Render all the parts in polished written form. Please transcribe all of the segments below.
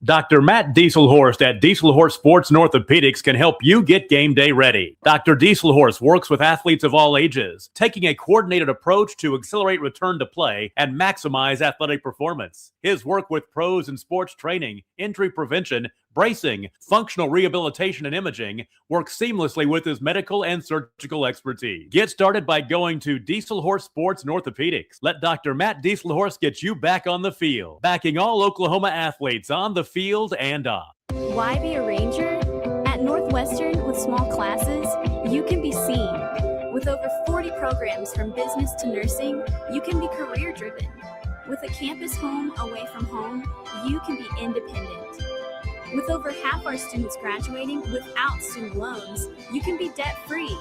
Dr. Matt Dieselhorst at Dieselhorst Sports and Orthopedics can help you get game day ready. Dr. Dieselhorst works with athletes of all ages, taking a coordinated approach to accelerate return to play and maximize athletic performance. His work with pros in sports training, injury prevention, bracing, functional rehabilitation, and imaging works seamlessly with his medical and surgical expertise. Get started by going to Dieselhorst Sports and Orthopedics. Let Dr. Matt Dieselhorst get you back on the field, backing all Oklahoma athletes on the field and off. Why be a Ranger? At Northwestern, with small classes, you can be seen. With over 40 programs from business to nursing, you can be career-driven. With a campus home away from home, you can be independent. With over half our students graduating without student loans, you can be debt-free.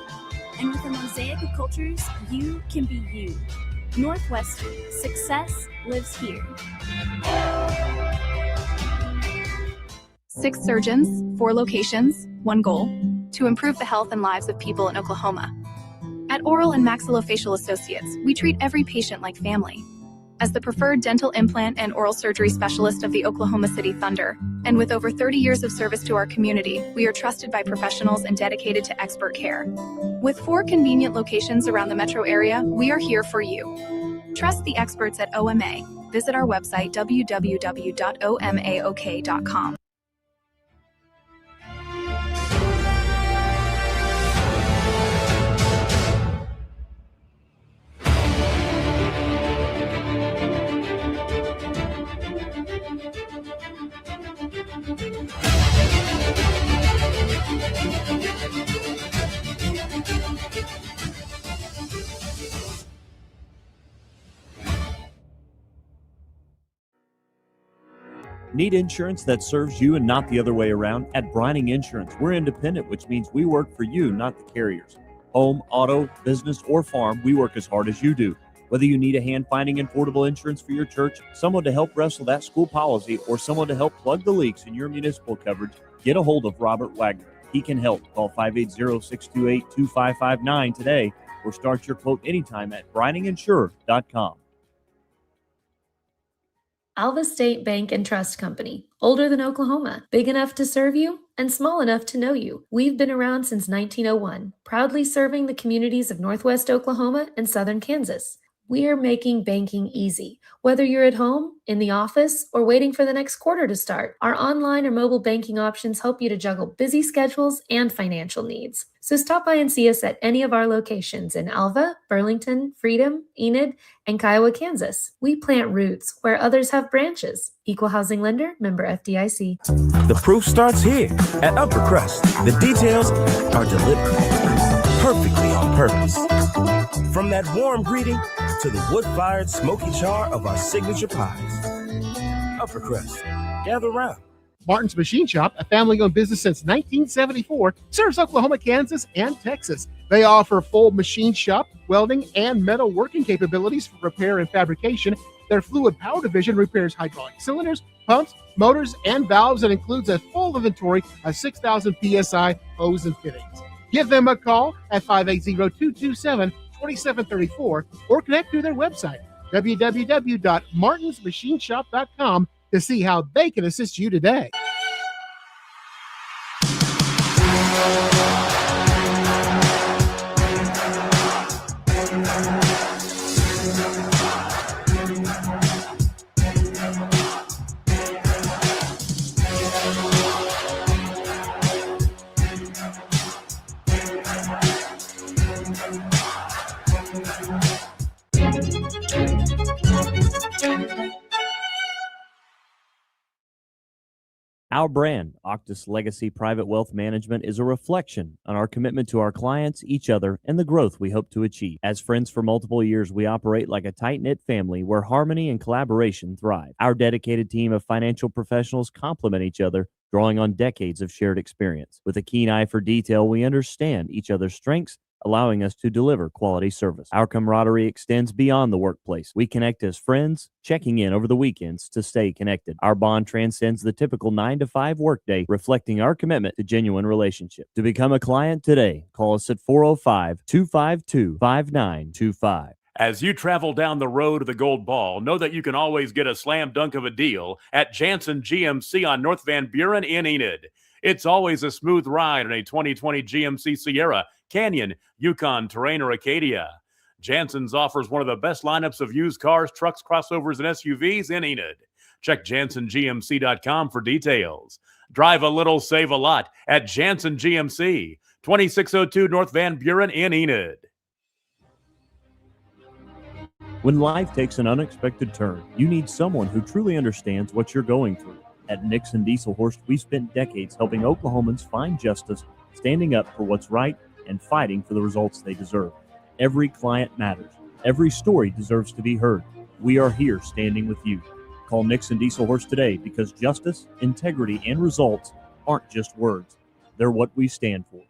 And with a mosaic of cultures, you can be you. Northwestern, success lives here. 6 surgeons, 4 locations, 1 goal: to improve the health and lives of people in Oklahoma. At Oral and Maxillofacial Associates, we treat every patient like family. As the preferred dental implant and oral surgery specialist of the Oklahoma City Thunder, and with over 30 years of service to our community, we are trusted by professionals and dedicated to expert care. With 4 convenient locations around the metro area, we are here for you. Trust the experts at OMA. Visit our website, www.omaok.com. Need insurance that serves you and not the other way around? At Brining Insurance, we're independent, which means we work for you, not the carriers. Home, auto, business, or farm, we work as hard as you do. Whether you need a hand-finding and portable insurance for your church, someone to help wrestle that school policy, or someone to help plug the leaks in your municipal coverage, get a hold of Robert Wagner. He can help. Call 580-628-2559 today or start your quote anytime at brininginsure.com. Alva State Bank and Trust Company, older than Oklahoma, big enough to serve you and small enough to know you. We've been around since 1901, proudly serving the communities of Northwest Oklahoma and Southern Kansas. We are making banking easy. Whether you're at home, in the office, or waiting for the next quarter to start, our online or mobile banking options help you to juggle busy schedules and financial needs. So stop by and see us at any of our locations in Alva, Burlington, Freedom, Enid, and Kiowa, Kansas. We plant roots where others have branches. Equal Housing Lender, member FDIC. The proof starts here at Upper Crust. The details are deliberate, perfectly on purpose. From that warm greeting to the wood-fired smoky char of our signature pies. Upper Crust, gather around. Martin's Machine Shop, a family-owned business since 1974, serves Oklahoma, Kansas, and Texas. They offer full machine shop, welding, and metal working capabilities for repair and fabrication. Their fluid power division repairs hydraulic cylinders, pumps, motors, and valves, and includes a full inventory of 6,000 PSI hose and fittings. Give them a call at 580-227-2734 or connect to their website, www.martinsmachineshop.com, to see how they can assist you today. Our brand, Octus Legacy Private Wealth Management, is a reflection on our commitment to our clients, each other, and the growth we hope to achieve. As friends for multiple years, we operate like a tight-knit family where harmony and collaboration thrive. Our dedicated team of financial professionals complement each other, drawing on decades of shared experience. With a keen eye for detail, we understand each other's strengths, allowing us to deliver quality service. Our camaraderie extends beyond the workplace. We connect as friends, checking in over the weekends to stay connected. Our bond transcends the typical 9-to-5 workday, reflecting our commitment to genuine relationship. To become a client today, call us at 405-252-5925. As you travel down the road to the Gold Ball, know that you can always get a slam dunk of a deal at Jansen GMC on North Van Buren in Enid. It's always a smooth ride in a 2020 GMC Sierra, Canyon, Yukon, Terrain, or Acadia. Jansen's offers one of the best lineups of used cars, trucks, crossovers, and SUVs in Enid. Check JansenGMC.com for details. Drive a little, save a lot at Jansen GMC, 2602 North Van Buren in Enid. When life takes an unexpected turn, you need someone who truly understands what you're going through. At Nixon Dieselhorst, we've spent decades helping Oklahomans find justice, standing up for what's right, and fighting for the results they deserve. Every client matters. Every story deserves to be heard. We are here standing with you. Call Nixon Dieselhorst today because justice, integrity, and results aren't just words. They're what we stand for.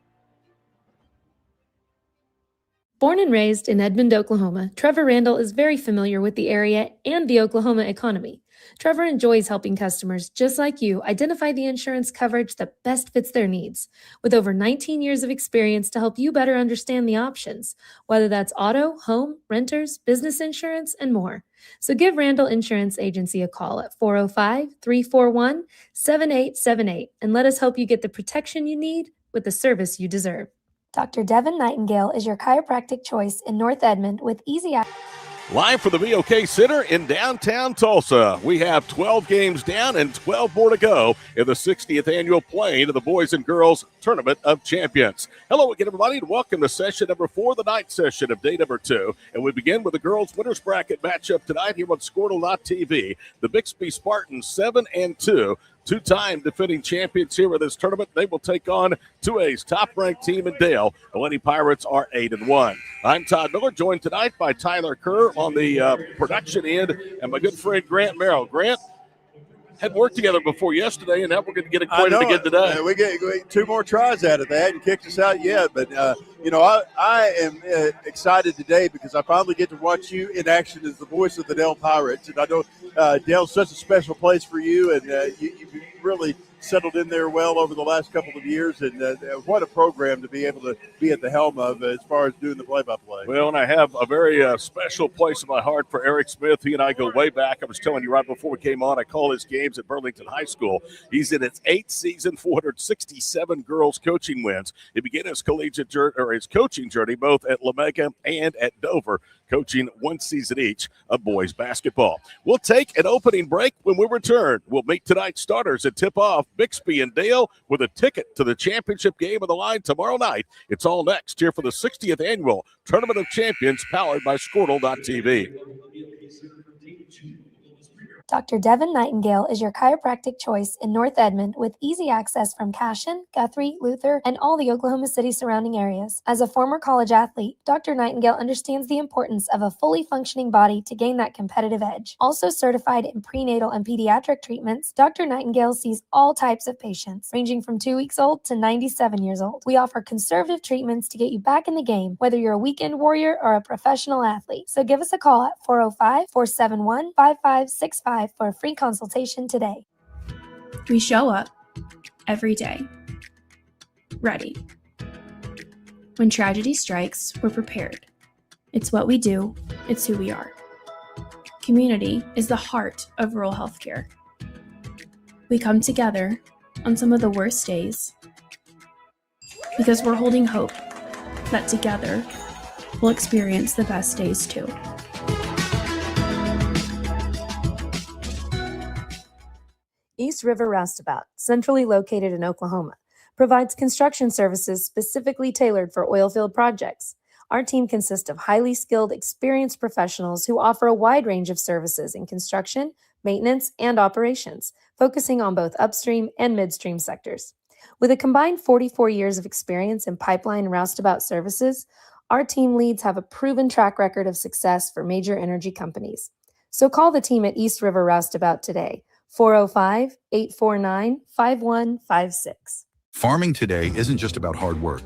Born and raised in Edmond, Oklahoma, Trevor Randall is very familiar with the area and the Oklahoma economy. Trevor enjoys helping customers just like you identify the insurance coverage that best fits their needs, with over 19 years of experience to help you better understand the options, whether that's auto, home, renters, business insurance, and more. So give Randall Insurance Agency a call at 405-341-7878 and let us help you get the protection you need with the service you deserve. Dr. Devin Nightingale is your chiropractic choice in North Edmond with easy access. Live from the VOK Center in downtown Tulsa, we have 12 games down and 12 more to go in the 60th annual playing of the Boys and Girls Tournament of Champions. Hello again, everybody, and welcome to session number 4, the night session of day number 2. And we begin with the girls' winners bracket matchup tonight here on Squirtle.tv. The Bixby Spartans 7-2. Two-time defending champions here in this tournament. They will take on 2A's top-ranked team in Dale. The Lady Pirates are 8-1. I'm Todd Miller, joined tonight by Tyler Kerr on the production end and my good friend Grant Merrill. Grant, had worked together before yesterday, and now we're going to get acquainted again today. We get 2 more tries at it. They hadn't kicked us out yet, but I am excited today because I finally get to watch you in action as the voice of the Dale Pirates, and I know Dale's such a special place for you, and you've really settled in there well over the last couple of years, and what a program to be able to be at the helm of as far as doing the play-by-play. Well, and I have a very special place in my heart for Eric Smith. He and I go way back. I was telling you right before we came on, I call his games at Burlington High School. He's in his 8th season, 467 girls coaching wins. He began his collegiate journey, or his coaching journey, both at Lamega and at Dover, coaching 1 season each of boys basketball. We'll take an opening break. When we return, we'll meet tonight's starters and tip off Bixby and Dale with a ticket to the championship game on the line tomorrow night. It's all next here for the 60th annual Tournament of Champions powered by Squirtle.tv. Dr. Devin Nightingale is your chiropractic choice in North Edmond with easy access from Cashion, Guthrie, Luther, and all the Oklahoma City surrounding areas. As a former college athlete, Dr. Nightingale understands the importance of a fully functioning body to gain that competitive edge. Also certified in prenatal and pediatric treatments, Dr. Nightingale sees all types of patients, ranging from 2 weeks old to 97 years old. We offer conservative treatments to get you back in the game, whether you're a weekend warrior or a professional athlete. So give us a call at 405-471-5565 for a free consultation today. We show up every day, ready. When tragedy strikes, we're prepared. It's what we do, it's who we are. Community is the heart of rural healthcare. We come together on some of the worst days because we're holding hope that together we'll experience the best days too. East River Roustabout, centrally located in Oklahoma, provides construction services specifically tailored for oilfield projects. Our team consists of highly skilled, experienced professionals who offer a wide range of services in construction, maintenance, and operations, focusing on both upstream and midstream sectors. With a combined 44 years of experience in pipeline and roustabout services, our team leads have a proven track record of success for major energy companies. So call the team at East River Roustabout today, 405-849-5156. Farming today isn't just about hard work.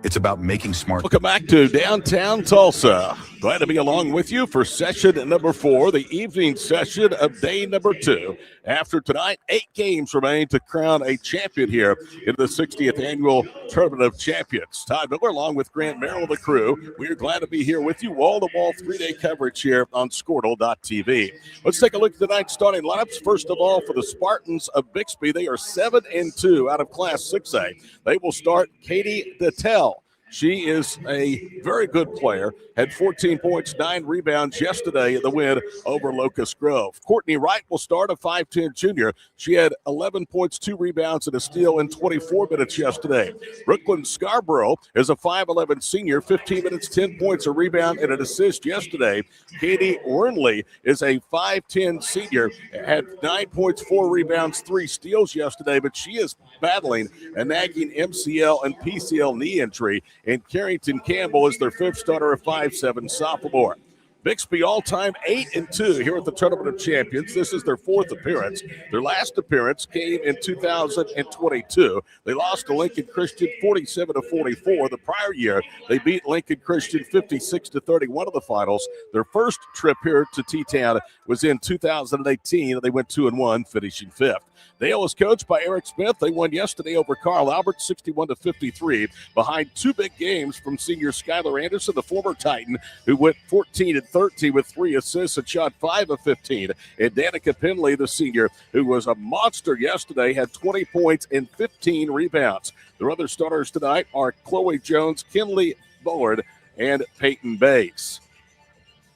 It's about making smart. Welcome back to downtown Tulsa. Glad to be along with you for session number 4, the evening session of day number 2. After tonight, 8 games remain to crown a champion here in the 60th annual Tournament of Champions. Todd Miller along with Grant Merrill and the crew. We are glad to be here with you. Wall-to-wall 3-day coverage here on Squirtle.tv. Let's take a look at tonight's starting lineups. First of all, for the Spartans of Bixby, they are 7-2 out of Class 6A. They will start Katie Dettell. She is a very good player, had 14 points, 9 rebounds yesterday in the win over Locust Grove. Courtney Wright will start, a 5'10 junior. She had 11 points, 2 rebounds, and a steal in 24 minutes yesterday. Brooklyn Scarborough is a 5'11 senior, 15 minutes, 10 points, a rebound, and an assist yesterday. Katie Wernley is a 5'10 senior, had 9 points, 4 rebounds, 3 steals yesterday, but she is battling a nagging MCL and PCL knee injury. And Carrington Campbell is their 5th starter, a 5'7 sophomore. Bixby all-time 8-2 here at the Tournament of Champions. This is their 4th appearance. Their last appearance came in 2022. They lost to Lincoln Christian 47-44. The prior year, they beat Lincoln Christian 56-31 in the finals. Their first trip here to T-Town was in 2018. They went 2-1, finishing 5th. Dale is coached by Eric Smith. They won yesterday over Carl Albert, 61-53, behind 2 big games from senior Skylar Anderson, the former Titan, who went 14-13 with 3 assists and shot 5 of 15. And Danica Penley, the senior, who was a monster yesterday, had 20 points and 15 rebounds. Their other starters tonight are Chloe Jones, Kinley Bullard, and Peyton Bates.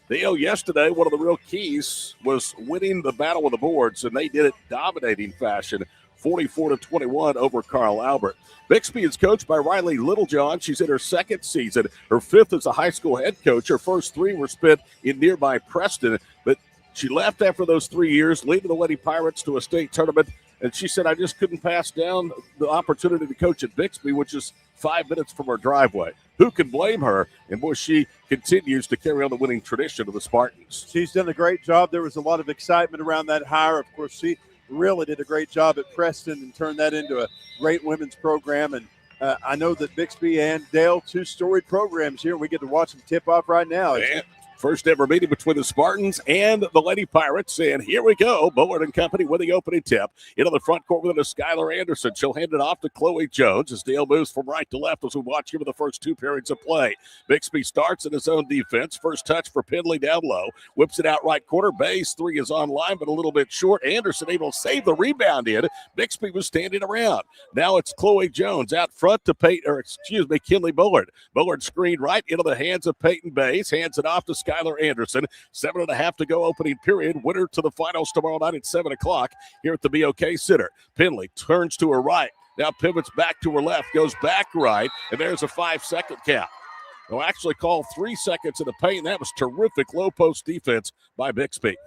Dale, yesterday, one of the real keys was winning the battle with the boards, and they did it dominating fashion, 44-21 over Carl Albert. Bixby is coached by Riley Littlejohn. She's in her 2nd season, her 5th as a high school head coach. Her first 3 were spent in nearby Preston, but she left after those 3 years, leading the Lady Pirates to a state tournament, and she said, I just couldn't pass down the opportunity to coach at Bixby, which is 5 minutes from her driveway. Who can blame her? And boy, she continues to carry on the winning tradition of the Spartans. She's done a great job. There was a lot of excitement around that hire. Of course, she really did a great job at Preston and turned that into a great women's program. And I know that Bixby and Dale, 2 storied programs here. We get to watch them tip off right now. First ever meeting between the Spartans and the Lady Pirates. And here we go. Bullard and company with the opening tip. Into the front court with it is Skylar Anderson. She'll hand it off to Chloe Jones as Dale moves from right to left as we watch here for the first 2 periods of play. Bixby starts in his own defense. First touch for Penley down low. Whips it out right corner. Bay's 3 is online, but a little bit short. Anderson able to save the rebound in. Bixby was standing around. Now it's Chloe Jones out front to Kinley Bullard. Bullard screened right into the hands of Peyton Bays. Hands it off to Skylar Anderson. 7.5 to go opening period. Winner to the finals tomorrow night at 7 o'clock here at the BOK Center. Penley turns to her right. Now pivots back to her left. Goes back right. And there's a 5-second count. They'll actually call 3 seconds in the paint. That was terrific low post defense by Bixby.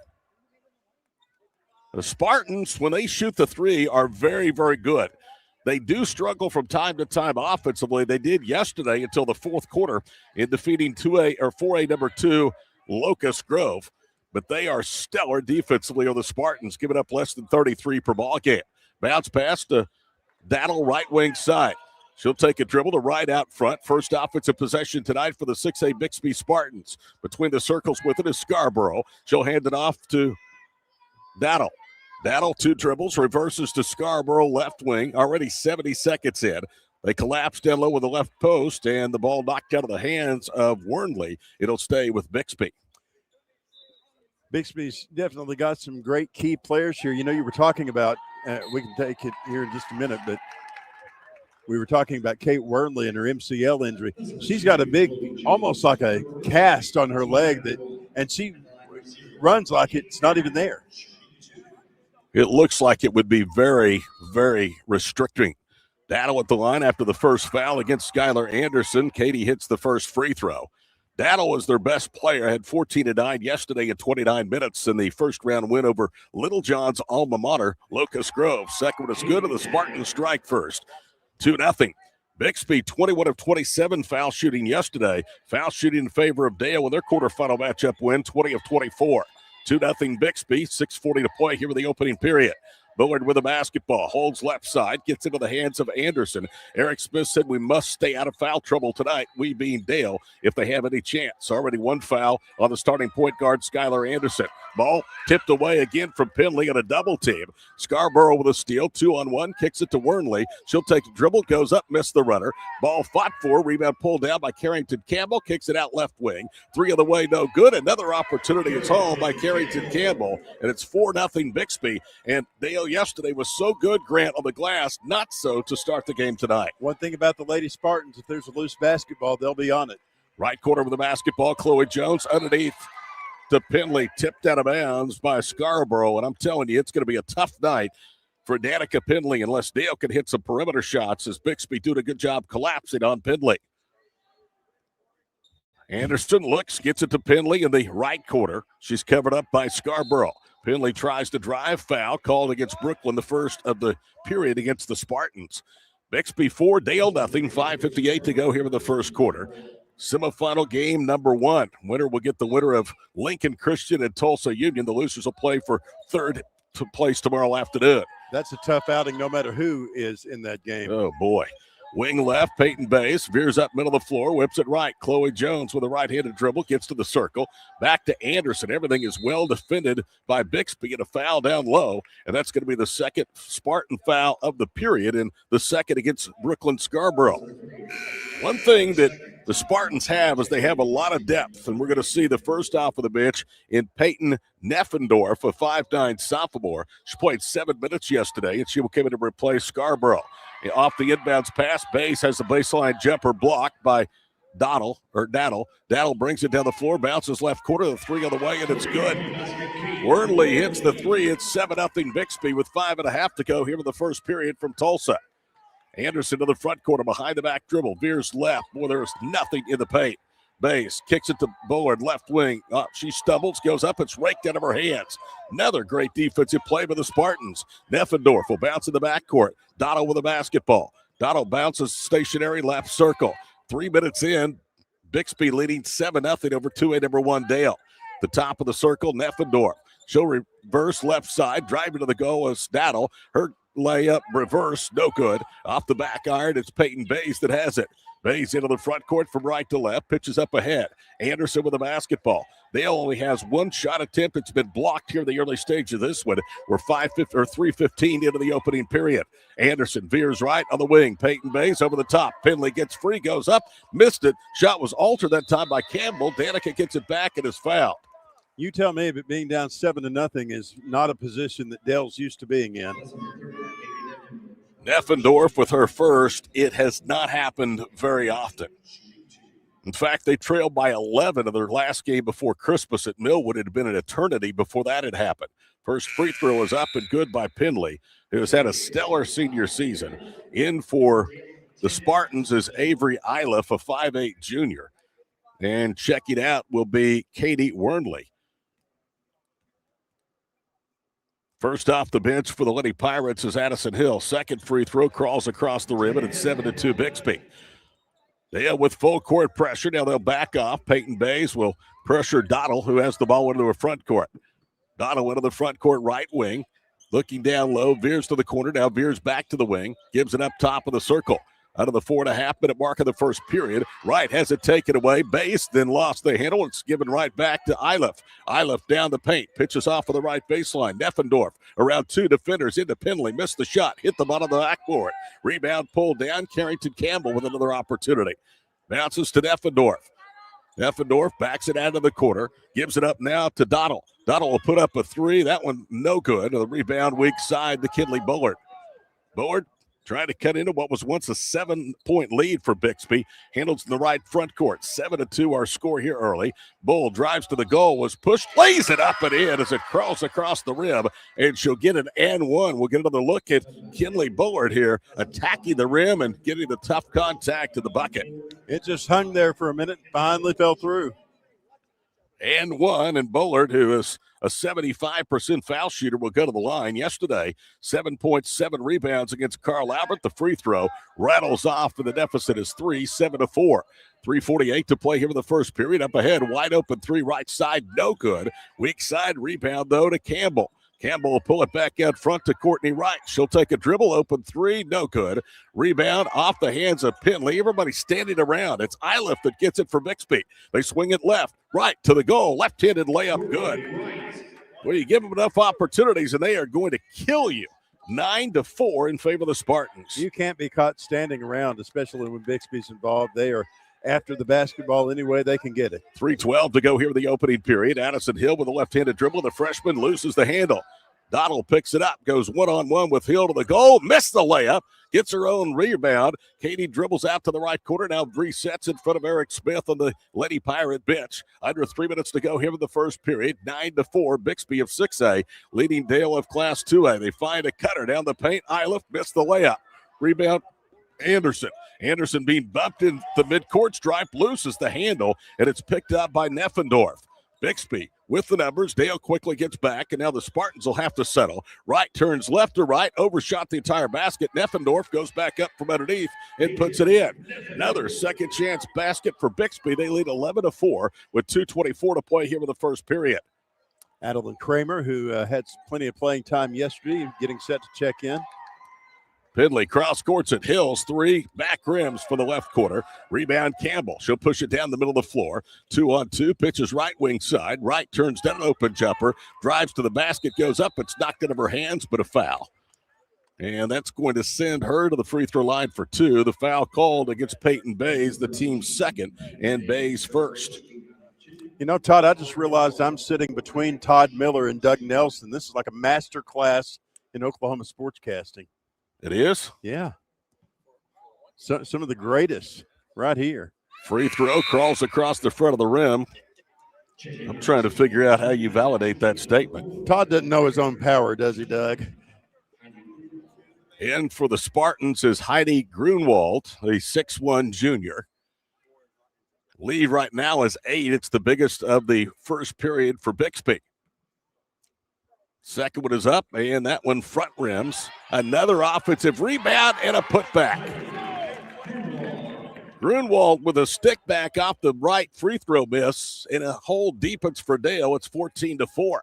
The Spartans, when they shoot the 3, are very, very good. They do struggle from time to time offensively. They did yesterday until the 4th quarter in defeating 4A number 2 Locust Grove. But they are stellar defensively on the Spartans, giving up less than 33 per ball game. Bounce pass to Dattle, right wing side. She'll take a dribble to right out front. First offensive possession tonight for the 6A Bixby Spartans. Between the circles with it is Scarborough. She'll hand it off to Dattle. Dattle, 2 dribbles, reverses to Scarborough, left wing, already 70 seconds in. They collapse down low with the left post, and the ball knocked out of the hands of Wernley. It'll stay with Bixby. Bixby's definitely got some great key players here. You know, you were talking about, we can take it here in just a minute, but we were talking about Kate Wernley and her MCL injury. She's got a big, almost like a cast on her leg, and she runs like it's not even there. It looks like it would be very, very restricting. Dattle at the line after the first foul against Skylar Anderson. Katie hits the first free throw. Dattle was their best player, had 14-9 yesterday in 29 minutes in the first-round win over Littlejohn's alma mater, Locust Grove. Second one is good, and the Spartans strike first. 2-0. Bixby, 21 of 27 foul shooting yesterday. Foul shooting in favor of Dale in their quarterfinal matchup win, 20 of 24. 2-0 Bixby, 6:40 to play here in the opening period. Bullard with the basketball, holds left side, gets into the hands of Anderson. Eric Smith said we must stay out of foul trouble tonight, we being Dale, if they have any chance. Already one foul on the starting point guard, Skylar Anderson. Ball tipped away again from Penley on a double team. Scarborough with a steal, 2-on-1, kicks it to Wernley. She'll take the dribble, goes up, missed the runner. Ball fought for, rebound pulled down by Carrington Campbell, kicks it out left wing. 3 on the way, no good. Another opportunity is home by Carrington Campbell, and it's 4-0 Bixby. And Dale yesterday was so good, Grant, on the glass, not so to start the game tonight. One thing about the Lady Spartans, if there's a loose basketball, they'll be on it. Right corner with the basketball, Chloe Jones underneath to Penley, tipped out of bounds by Scarborough. And I'm telling you, it's going to be a tough night for Danica Penley unless Dale can hit some perimeter shots, as Bixby doing a good job collapsing on Penley. Anderson looks, gets it to Penley in the right corner. She's covered up by Scarborough. Penley tries to drive, foul called against Brooklyn, the first of the period against the Spartans. Bixby 4, Dale nothing. 5:58 to go here in the first quarter. Semifinal game number 1. Winner will get the winner of Lincoln Christian and Tulsa Union. The losers will play for third place tomorrow afternoon. That's a tough outing no matter who is in that game. Oh, boy. Wing left, Peyton Bays veers up middle of the floor, whips it right. Chloe Jones with a right-handed dribble, gets to the circle. Back to Anderson. Everything is well defended by Bixby, and a foul down low. And that's going to be the second Spartan foul of the period, and the second against Brooklyn Scarborough. One thing that the Spartans have is they have a lot of depth, and we're going to see the first off of the bench in Peyton Neffendorf, a 5'9" sophomore. She played 7 minutes yesterday, and she will come in to replace Scarborough. Off the inbounds pass, Bays has the baseline jumper blocked by Daddle. Daddle brings it down the floor, bounces left corner, the 3 on the way, and it's good. Wernley hits the 3. It's 7-0 Bixby with 5.5 to go here in the first period from Tulsa. Anderson to the front corner, behind the back dribble, veers left. Boy, there's nothing in the paint. Bays kicks it to Bullard, left wing. She stumbles, goes up, it's raked out of her hands. Another great defensive play by the Spartans. Neffendorf will bounce in the backcourt. Dotto with the basketball. Dotto bounces stationary left circle. 3 minutes in, Bixby leading 7-0 over 2A number 1 Dale. The top of the circle, Neffendorf. She'll reverse left side, driving to the goal is Dotto. Her layup reverse, no good. Off the back iron, it's Peyton Bays that has it. Bays into the front court from right to left, pitches up ahead. Anderson with the basketball. Dale only has 1 shot attempt. It's been blocked here in the early stage of this one. We're 3:15 into the opening period. Anderson veers right on the wing. Peyton Bays over the top. Penley gets free, goes up, missed it. Shot was altered that time by Campbell. Danica gets it back and is fouled. You tell me if it being down 7-0 is not a position that Dale's used to being in. Neffendorf with her first. It has not happened very often. In fact, they trailed by 11 in their last game before Christmas at Millwood. It had been an eternity before that had happened. First free throw is up and good by Penley, who has had a stellar senior season. In for the Spartans is Avery Iliff, a 5'8" junior. And checking out will be Katie Wernley. First off the bench for the Lady Pirates is Addison Hill. Second free throw crawls across the rim, and it's 7-2 Bixby. Dale with full court pressure. Now they'll back off. Peyton Bays will pressure Dottle, who has the ball into her front court. Dottle into the front court right wing. Looking down low, veers to the corner. Now veers back to the wing. Gives it up top of the circle. Out of the 4.5-minute mark of the first period. Wright has it taken away. Bays then lost the handle. It's given right back to Iliff. Iliff down the paint. Pitches off of the right baseline. Neffendorf around 2 defenders into Penley. Missed the shot. Hit the bottom of the backboard. Rebound pulled down. Carrington Campbell with another opportunity. Bounces to Neffendorf. Neffendorf backs it out of the corner. Gives it up now to Dottle. Dottle will put up a 3. That one no good. The rebound weak side to Kinley Bullard. Bullard trying to cut into what was once a 7-point lead for Bixby. Handles in the right front court. 7-2 our score here early. Bull drives to the goal, was pushed, lays it up and in as it crawls across the rim, and she'll get an and one. We'll get another look at Kinley Bullard here attacking the rim and getting the tough contact to the bucket. It just hung there for a minute, finally fell through. And one, and Bullard, who is a 75% foul shooter, will go to the line. Yesterday, 7.7 rebounds against Carl Albert. The free throw rattles off, and the deficit is 3, 7-4. 3:48 to play here in the first period. Up ahead, wide open 3 right side, no good. Weak side rebound, though, to Campbell. Campbell will pull it back out front to Courtney Wright. She'll take a dribble, open three, no good. Rebound off the hands of Penley. Everybody standing around. It's Iliff that gets it for Bixby. They swing it left, right to the goal. Left-handed layup, good. Well, you give them enough opportunities, and they are going to kill you. 9-4 in favor of the Spartans. You can't be caught standing around, especially when Bixby's involved. They are after the basketball any way they can get it. 3:12 to go here in the opening period. Addison Hill with a left-handed dribble. The freshman loses the handle. Donald picks it up, goes one-on-one with Hill to the goal, missed the layup, gets her own rebound. Katie dribbles out to the right corner, now resets in front of Eric Smith on the Lady Pirate bench. Under 3 minutes to go here in the first period. 9-4, Bixby of 6A, leading Dale of Class 2A. They find a cutter down the paint. Iliff missed the layup. Rebound, Anderson. Anderson being bumped in the midcourt stripe, loses the handle, and it's picked up by Neffendorf. Bixby with the numbers. Dale quickly gets back, and now the Spartans will have to settle. Wright turns left to right, overshot the entire basket. Neffendorf goes back up from underneath and puts it in. Another second chance basket for Bixby. They lead 11-4 with 2:24 to play here in the first period. Adeline Kramer, who had plenty of playing time yesterday, getting set to check in. Penley cross courts at Hills. 3 back rims for the left corner. Rebound Campbell. She'll push it down the middle of the floor. 2-on-2. Pitches right wing side. Wright turns down an open jumper. Drives to the basket. Goes up. It's knocked out of her hands, but a foul. And that's going to send her to the free throw line for 2. The foul called against Peyton Bays, the team's second, and Bays first. You know, Todd, I just realized I'm sitting between Todd Miller and Doug Nelson. This is like a master class in Oklahoma sportscasting. It is? Yeah. So, some of the greatest right here. Free throw crawls across the front of the rim. I'm trying to figure out how you validate that statement. Todd doesn't know his own power, does he, Doug? In for the Spartans is Heidi Grunwald, a 6'1 junior. Lead right now is 8. It's the biggest of the first period for Bixby. Second one is up, and that one front rims. Another offensive rebound and a putback. Grunwald with a stick back off the right free throw miss, and a hole deepens for Dale. It's 14-4.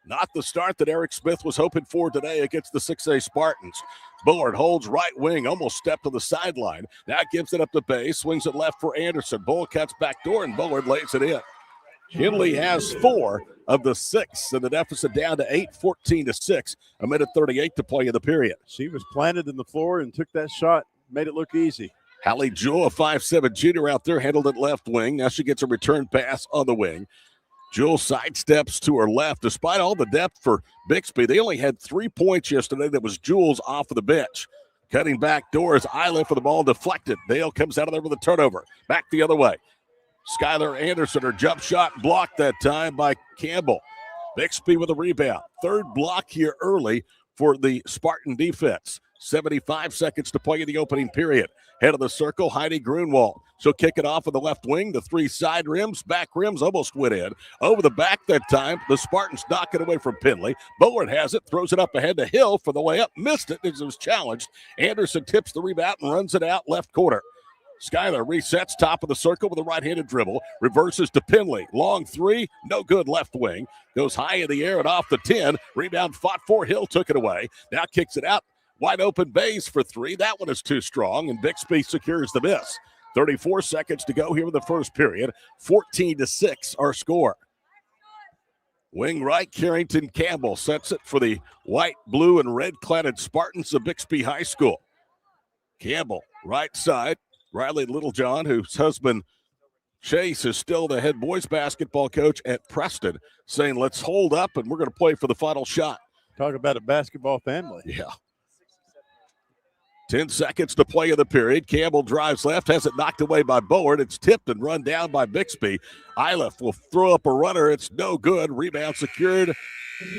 Not the start that Eric Smith was hoping for today against the 6A Spartans. Bullard holds right wing, almost stepped to the sideline. Now gives it up to Bay, swings it left for Anderson. Bull cuts back door, and Bullard lays it in. Henley has 4 of the 6, and the deficit down to 8, 14-6. A minute 38 to play in the period. She was planted in the floor and took that shot, made it look easy. Hallie Jewell, a 5'7 junior out there, handled it left wing. Now she gets a return pass on the wing. Jewell sidesteps to her left. Despite all the depth for Bixby, they only had 3 points yesterday. That was Jewell's off of the bench. Cutting back door is Iliff for the ball deflected. Dale comes out of there with a turnover. Back the other way. Skylar Anderson, her jump shot blocked that time by Campbell. Bixby with a rebound. Third block here early for the Spartan defense. 75 seconds to play in the opening period. Head of the circle, Heidi Grunwald. She'll kick it off of the left wing. The 3 side rims, back rims almost went in. Over the back that time, the Spartans knock it away from Penley. Bullard has it, throws it up ahead to Hill for the layup. Missed it as it was challenged. Anderson tips the rebound and runs it out left corner. Skylar resets top of the circle with a right-handed dribble. Reverses to Penley. Long 3, no good left wing. Goes high in the air and off the 10. Rebound fought for. Hill took it away. Now kicks it out. Wide open Bays for 3. That one is too strong, and Bixby secures the miss. 34 seconds to go here in the first period. 14-6 our score. Wing right, Carrington Campbell sets it for the white, blue, and red-cladded Spartans of Bixby High School. Campbell, right side. Riley Littlejohn, whose husband Chase is still the head boys basketball coach at Preston, saying, let's hold up and we're going to play for the final shot. Talk about a basketball family. Yeah. 10 seconds to play in the period. Campbell drives left, has it knocked away by Bullard. It's tipped and run down by Bixby. Iliff will throw up a runner. It's no good. Rebound secured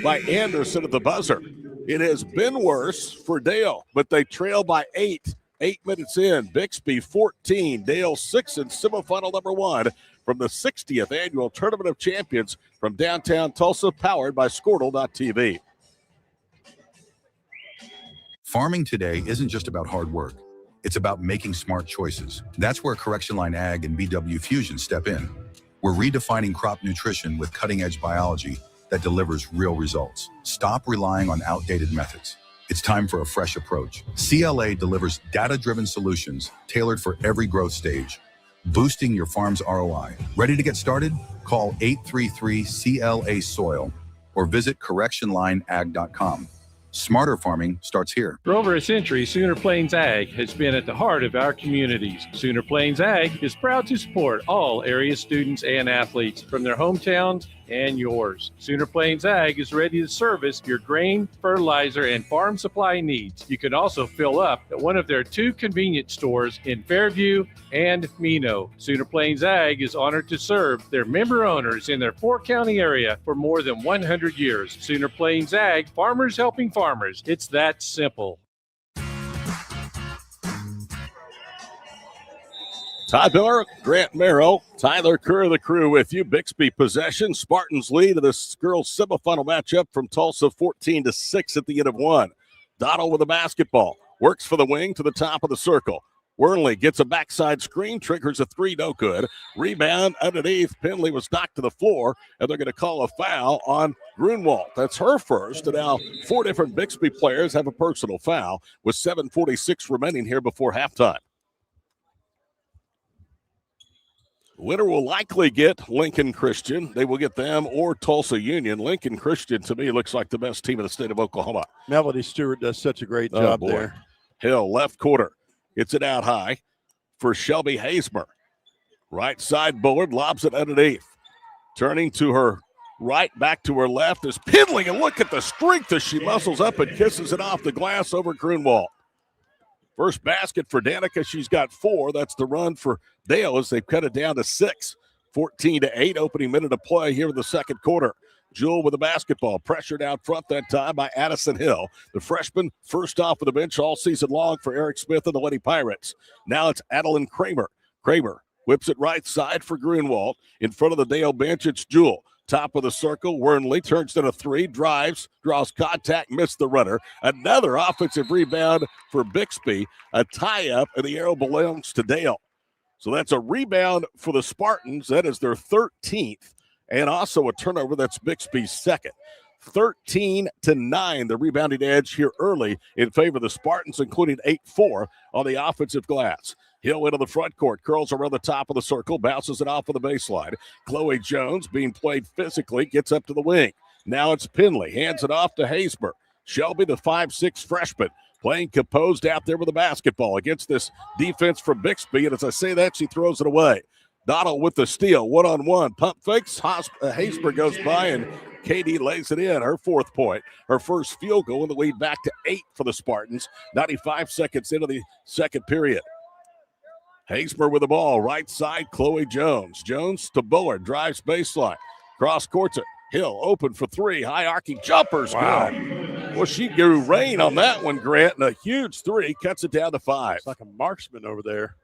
by Anderson at the buzzer. It has been worse for Dale, but they trail by 8. 8 minutes in. Bixby 14, Dale 6 in semifinal number 1 from the 60th Annual Tournament of Champions from downtown Tulsa, powered by Squirtle.tv. Farming today isn't just about hard work. It's about making smart choices. That's where Correction Line Ag and BW Fusion step in. We're redefining crop nutrition with cutting-edge biology that delivers real results. Stop relying on outdated methods. It's time for a fresh approach. CLA delivers data-driven solutions tailored for every growth stage, boosting your farm's ROI. Ready to get started? Call 833-CLA-SOIL or visit correctionlineag.com. Smarter farming starts here. For over a century, Sooner Plains Ag has been at the heart of our communities. Sooner Plains Ag is proud to support all area students and athletes from their hometowns and yours. Sooner Plains Ag is ready to service your grain, fertilizer, and farm supply needs. You can also fill up at one of their 2 convenience stores in Fairview and Mino. Sooner Plains Ag is honored to serve their member owners in their 4-county area for more than 100 years. Sooner Plains Ag, farmers helping farmers. It's that simple. Todd Miller, Grant Merrill, Tyler Kerr, the crew with you. Bixby possession. Spartans lead in this girls' semifinal matchup from Tulsa, 14-6 at the end of 1. Donald with the basketball. Works for the wing to the top of the circle. Wernley gets a backside screen, triggers a 3, no good. Rebound underneath. Penley was knocked to the floor, and they're going to call a foul on Grunwald. That's her first, and now 4 different Bixby players have a personal foul with 7:46 remaining here before halftime. Winner will likely get Lincoln Christian. They will get them or Tulsa Union. Lincoln Christian, to me, looks like the best team in the state of Oklahoma. Melody Stewart does such a great job there. Hill, left quarter. Gets it out high for Shelby Hazemer. Right side Bullard lobs it underneath. Turning to her right, back to her left is Pidley. And look at the strength as she muscles up and kisses it off the glass over Grunwald. First basket for Danica. She's got 4. That's the run for Dale as they've cut it down to 6. 14-8, opening minute of play here in the second quarter. Jewell with the basketball, pressured out front that time by Addison Hill. The freshman first off of the bench all season long for Eric Smith and the Lady Pirates. Now it's Adeline Kramer. Kramer whips it right side for Grunwald. In front of the Dale bench, it's Jewell. Top of the circle, Wernley turns to a 3, drives, draws contact, missed the runner. Another offensive rebound for Bixby. A tie-up, and the arrow belongs to Dale. So that's a rebound for the Spartans. That is their 13th, and also a turnover. That's Bixby's second. 13-9, the rebounding edge here early in favor of the Spartans, including 8-4 on the offensive glass. Hill into the front court, curls around the top of the circle, bounces it off of the baseline. Chloe Jones, being played physically, gets up to the wing. Now it's Penley, hands it off to Hazemer. Shelby, the 5'6" freshman, playing composed out there with the basketball against this defense from Bixby. And as I say that, she throws it away. Donald with the steal, one-on-one, pump fakes. Hazemer goes by, and Katie lays it in, her 4th point. Her first field goal, and the lead back to 8 for the Spartans. 95 seconds into the second period. Hazemer with the ball, right side, Chloe Jones. Jones to Bullard, drives baseline. Cross courts it. Hill open for 3, high arcing jumpers. Wow. Good. Well, she grew rain on that one, Grant, and a huge 3 cuts it down to 5. It's like a marksman over there.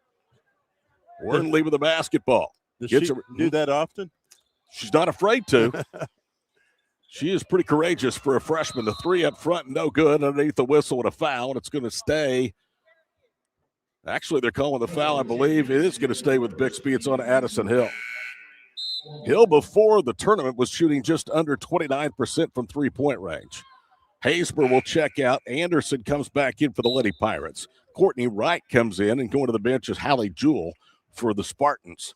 Wernley with the basketball. Does she do that often? She's not afraid to. She is pretty courageous for a freshman. The 3 up front, no good. Underneath the whistle and a foul, and it's going to stay. Actually, they're calling the foul, I believe. It is going to stay with Bixby. It's on Addison Hill. Hill, before the tournament, was shooting just under 29% from three-point range. Hazemer will check out. Anderson comes back in for the Lady Pirates. Courtney Wright comes in, and going to the bench is Hallie Jewell for the Spartans.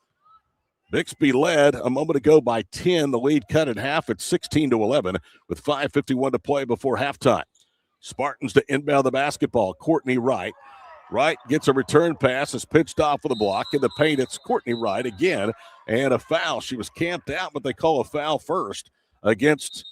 Bixby led a moment ago by 10. The lead cut in half at 16-11 with 5:51 to play before halftime. Spartans to inbound the basketball. Courtney Wright. Wright gets a return pass. It's pitched off with a block. In the paint, it's Courtney Wright again. And a foul. She was camped out, but they call a foul first against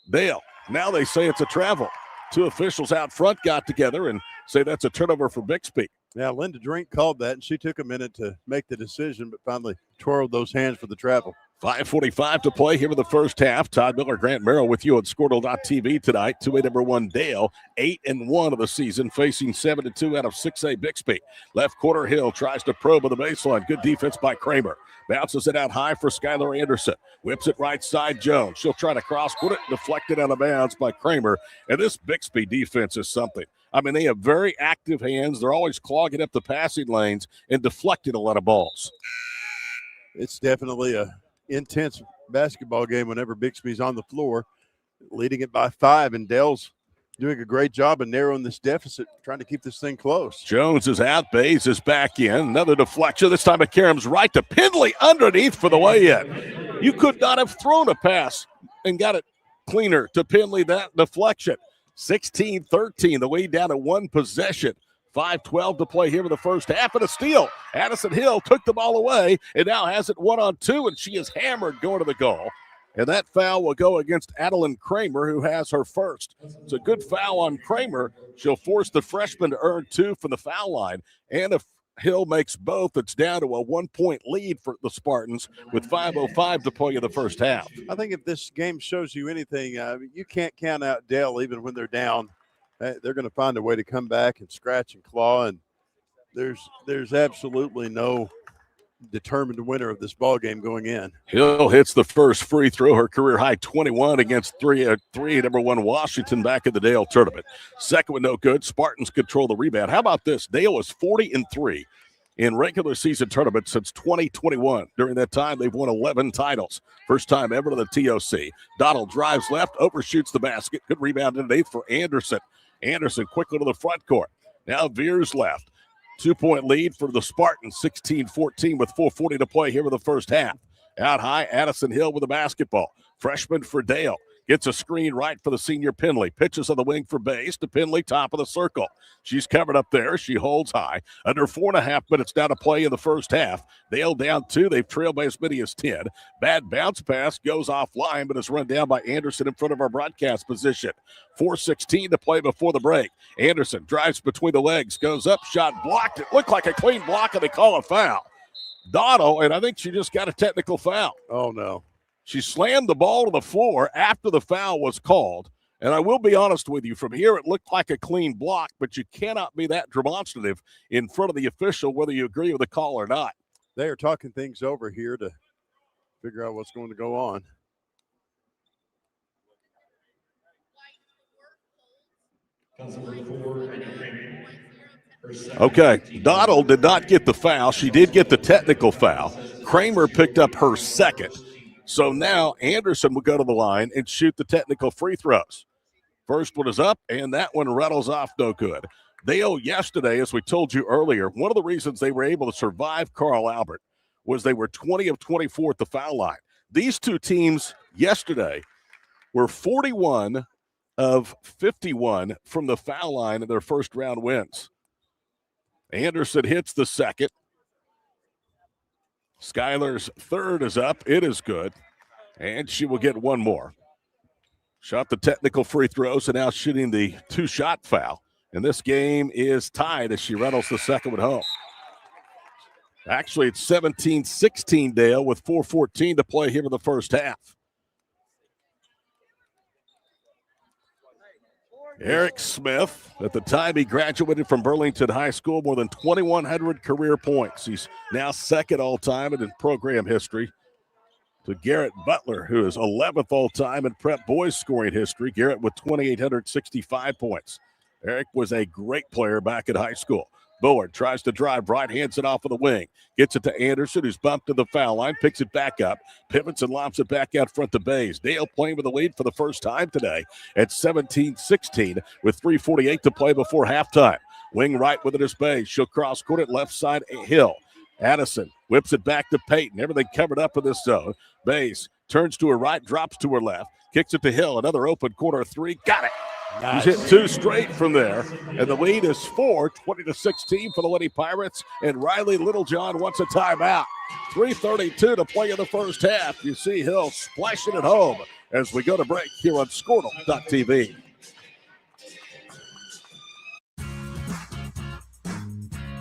Dale. Now they say it's a travel. 2 officials out front got together and say that's a turnover for Bixby. Yeah, Linda Drink called that, and she took a minute to make the decision, but finally twirled those hands for the travel. 5:45 to play here in the first half. Todd Miller, Grant Merrill with you on Squirtle.tv tonight. 2A number 1 Dale, 8-1 of the season, facing 7-2 out of 6A Bixby. Left quarter, Hill tries to probe on the baseline. Good defense by Kramer. Bounces it out high for Skylar Anderson. Whips it right side, Jones. She'll try to cross, put it deflected out of bounds by Kramer. And this Bixby defense is something. I mean, they have very active hands. They're always clogging up the passing lanes and deflecting a lot of balls. It's definitely a intense basketball game whenever Bixby's on the floor, leading it by 5, and Dell's doing a great job of narrowing this deficit, trying to keep this thing close. Jones is out. Bays is back in. Another deflection. This time McCarron's right to Pendley underneath for the lay-in. You could not have thrown a pass and got it cleaner to Pendley, that deflection. 16-13, the lead down to 1 possession. 5:12 to play here in the first half, and a steal. Addison Hill took the ball away and now has it 1-on-2, and she is hammered going to the goal. And that foul will go against Adeline Kramer, who has her first. It's a good foul on Kramer. She'll force the freshman to earn 2 from the foul line. And if Hill makes both, it's down to a 1-point lead for the Spartans with 5:05 to play in the first half. I think if this game shows you anything, you can't count out Dell even when they're down. They're going to find a way to come back and scratch and claw, and there's absolutely no determined winner of this ball game going in. Hill hits the first free throw, her career high 21 against 3 number 1 Washington back in the Dale tournament. Second one no good. Spartans control the rebound. How about this? Dale is 40-3 in regular season tournaments since 2021. During that time, they've won 11 titles. First time ever to the TOC. Donald drives left, overshoots the basket. Good rebound underneath for Anderson. Anderson quickly to the front court. Now veers left. 2-point lead for the Spartans, 16-14 with 4:40 to play here in the first half. Out high, Addison Hill with the basketball. Freshman for Dale. Gets a screen right for the senior Pendley. Pitches on the wing for Bays to Pendley, top of the circle. She's covered up there. She holds high. Under 4.5 minutes now to play in the first half. Dale down 2. They've trailed by as many as 10. Bad bounce pass goes offline, but is run down by Anderson in front of our broadcast position. 4:16 to play before the break. Anderson drives between the legs, goes up, shot blocked. It looked like a clean block, and they call a foul. Dotto, and I think she just got a technical foul. Oh, no. She slammed the ball to the floor after the foul was called. And I will be honest with you, from here it looked like a clean block, but you cannot be that demonstrative in front of the official, whether you agree with the call or not. They are talking things over here to figure out what's going to go on. Okay, Dottle did not get the foul. She did get the technical foul. Kramer picked up her second. So now Anderson will go to the line and shoot the technical free throws. First one is up, and that one rattles off no good. Dale yesterday, as we told you earlier, one of the reasons they were able to survive Carl Albert was they were 20 of 24 at the foul line. These two teams yesterday were 41 of 51 from the foul line in their first round wins. Anderson hits the second. Skylar's third is up. It is good. And she will get one more. Shot the technical free throws and now shooting the 2-shot foul. And this game is tied as she rattles the second one home. Actually, it's 17-16 Dale with 4:14 to play here in the first half. Eric Smith, at the time he graduated from Burlington High School, more than 2,100 career points. He's now second all-time in program history to Garrett Butler, who is 11th all-time in prep boys scoring history. Garrett with 2,865 points. Eric was a great player back in high school. Bullard tries to drive right, hands it off of the wing. Gets it to Anderson, who's bumped to the foul line, picks it back up, pivots and lobs it back out front to Bays. Dale playing with the lead for the first time today at 17-16 with 3:48 to play before halftime. Wing right with it is Bays. She'll cross court at left side, Hill. Addison whips it back to Peyton. Everything covered up in this zone. Bays turns to her right, drops to her left, kicks it to Hill. Another open corner three. Got it. Nice. He's hit 2 straight from there, and the lead is 20-16 for the Lady Pirates, and Riley Littlejohn wants a timeout. 3:32 to play in the first half. You see Hill splashing it home as we go to break here on Squirtle.tv.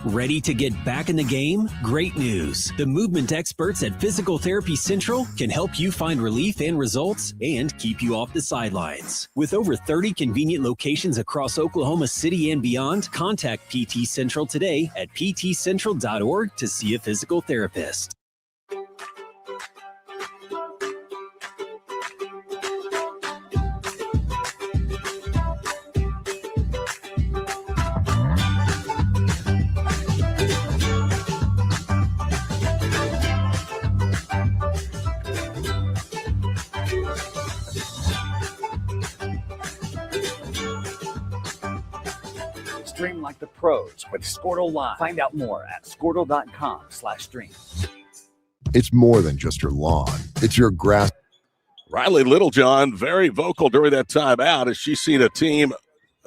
Ready to get back in the game? Great news. The movement experts at Physical Therapy Central can help you find relief and results and keep you off the sidelines. With over 30 convenient locations across Oklahoma City and beyond, contact PT Central today at ptcentral.org to see a physical therapist. the pros with Squirtle Live. Find out more at squirtle.com/stream. It's more than just your lawn. It's your grass. Riley Littlejohn very vocal during that timeout as she's seen a team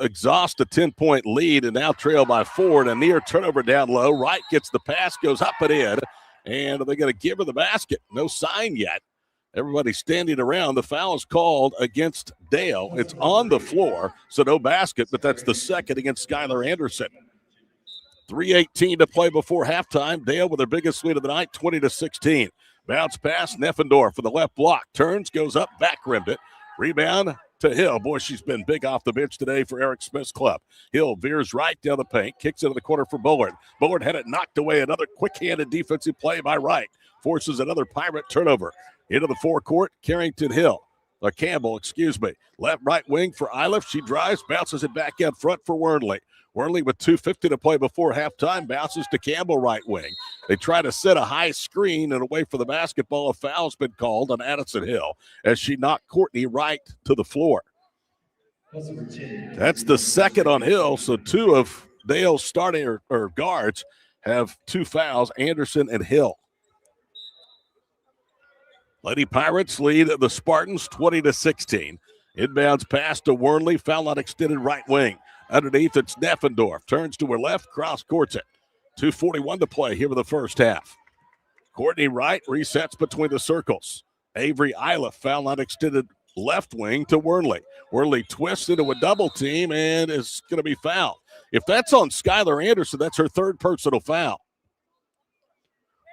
exhaust a 10-point lead and now trail by 4 and a near turnover down low. Wright gets the pass, goes up and in, and they're going to give her the basket. No sign yet. Everybody's standing around. The foul is called against Dale. It's on the floor, so no basket, but that's the second against Skylar Anderson. 3:18 to play before halftime. Dale with their biggest lead of the night, 20-16. Bounce pass, Neffendorf for the left block. Turns, goes up, back rimmed it. Rebound to Hill. Boy, she's been big off the bench today for Eric Smith's club. Hill veers right down the paint, kicks into the corner for Bullard. Bullard had it knocked away. Another quick-handed defensive play by Wright. Forces another Pirate turnover. Into the forecourt, Campbell. Left right wing for Iliff. She drives, bounces it back out front for Wernley. Wernley with 2:50 to play before halftime, bounces to Campbell right wing. They try to set a high screen and away for the basketball. A foul's been called on Addison Hill as she knocked Courtney Wright to the floor. That's the second on Hill, so two of Dale's starting or guards have 2 fouls, Anderson and Hill. Lady Pirates lead the Spartans 20-16. Inbounds pass to Wernley, foul line extended right wing. Underneath, it's Neffendorf. Turns to her left, cross courts it. 2:41 to play here in the first half. Courtney Wright resets between the circles. Avery Iliff, foul line extended left wing to Wernley. Wernley twists into a double team and is going to be fouled. If that's on Skylar Anderson, that's her third personal foul.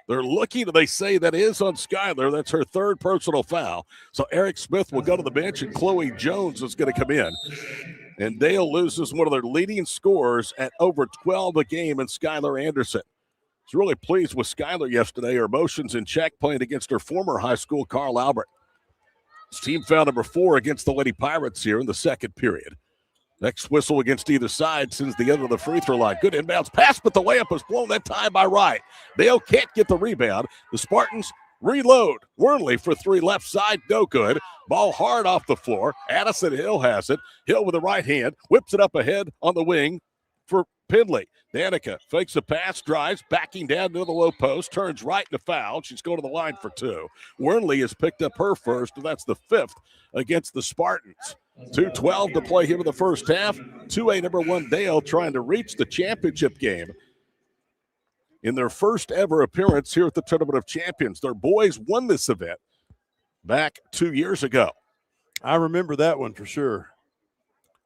They're looking, they say that is on Skylar. That's her third personal foul. So Eric Smith will go to the bench and Chloe Jones is going to come in. And Dale loses one of their leading scorers at over 12 a game in Skylar Anderson. She's really pleased with Skylar yesterday. Her emotions in check playing against her former high school, Carl Albert. This team foul number 4 against the Lady Pirates here in the second period. Next whistle against either side sends the other to the free throw line. Good inbounds pass, but the layup was blown that time by Wright. Dale can't get the rebound. The Spartans reload. Wernley for 3 left side, no good. Ball hard off the floor. Addison Hill has it. Hill with the right hand, whips it up ahead on the wing for Pindley. Danica fakes a pass, drives, backing down to the low post, turns right to foul. She's going to the line for 2. Wernley has picked up her first, and that's the 5th against the Spartans. 2:12 to play here in the first half. 2A number 1 Dale trying to reach the championship game in their first ever appearance here at the Tournament of Champions. Their boys won this event back 2 years ago. I remember that one for sure.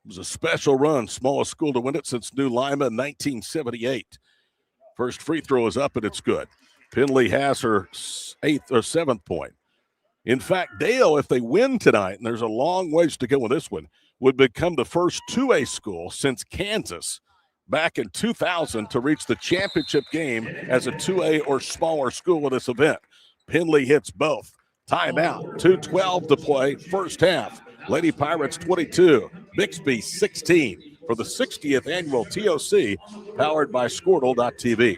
It was a special run, smallest school to win it since New Lima in 1978. First free throw is up and it's good. Pindley has her 8th or 7th point. In fact, Dale, if they win tonight, and there's a long ways to go with this one, would become the first 2A school since Kansas back in 2000 to reach the championship game as a 2A or smaller school in this event. Pindley hits both. Timeout, 2:12 to play, first half. Lady Pirates 22, Bixby 16 for the 60th annual TOC, powered by Squirtle.tv.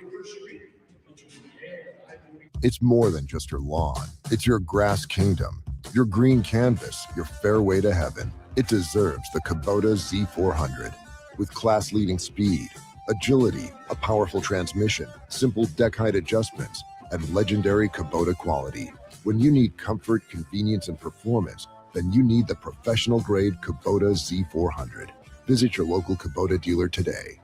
It's more than just your lawn. It's your grass kingdom, your green canvas, your fairway to heaven. It deserves the Kubota Z400. With class-leading speed, agility, a powerful transmission, simple deck height adjustments, and legendary Kubota quality. When you need comfort, convenience, and performance, then you need the professional-grade Kubota Z400. Visit your local Kubota dealer today.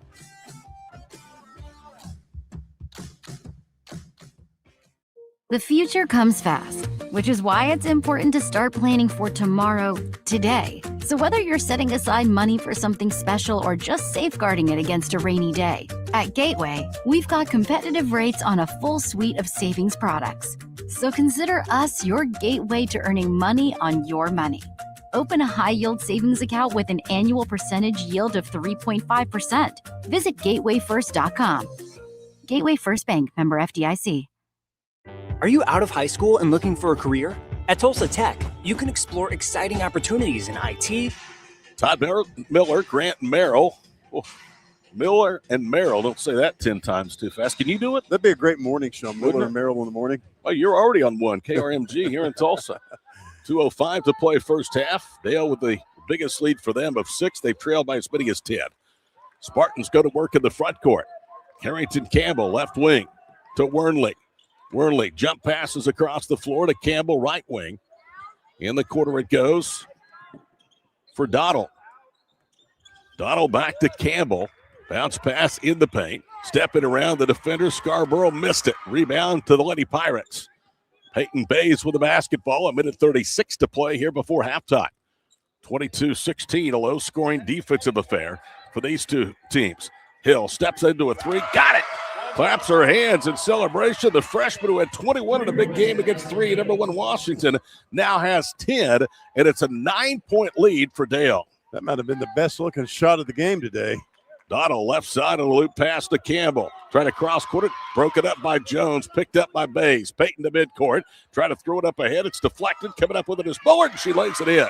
The future comes fast, which is why it's important to start planning for tomorrow, today. So whether you're setting aside money for something special or just safeguarding it against a rainy day, at Gateway, we've got competitive rates on a full suite of savings products. So consider us your gateway to earning money on your money. Open a high-yield savings account with an annual percentage yield of 3.5%. Visit gatewayfirst.com. Gateway First Bank, member FDIC. Are you out of high school and looking for a career? At Tulsa Tech, you can explore exciting opportunities in IT. Todd Miller, Grant and Merrill. Oh, Miller and Merrill. Don't say that 10 times too fast. Can you do it? That'd be a great morning show. Miller and Merrill in the morning. Oh, you're already on one. KRMG here in Tulsa. 2:05 to play first half. Dale with the biggest lead for them of 6. They've trailed by as many as 10. Spartans go to work in the front court. Carrington Campbell, left wing to Wernley. Wernley jump passes across the floor to Campbell, right wing. In the corner it goes for Donald. Donald back to Campbell. Bounce pass in the paint. Stepping around the defender. Scarborough missed it. Rebound to the Lady Pirates. Peyton Bays with the basketball. A minute 36 to play here before halftime. 22-16, a low-scoring defensive affair for these two teams. Hill steps into a three. Got it. Claps her hands in celebration. The freshman who had 21 in a big game against number 1 Washington, now has 10, and it's a 9-point lead for Dale. That might have been the best-looking shot of the game today. Donald left side on a loop pass to Campbell. Trying to cross-court it. Broken up by Jones. Picked up by Bays. Peyton to midcourt. Trying to throw it up ahead. It's deflected. Coming up with it is Bullard, and she lays it in.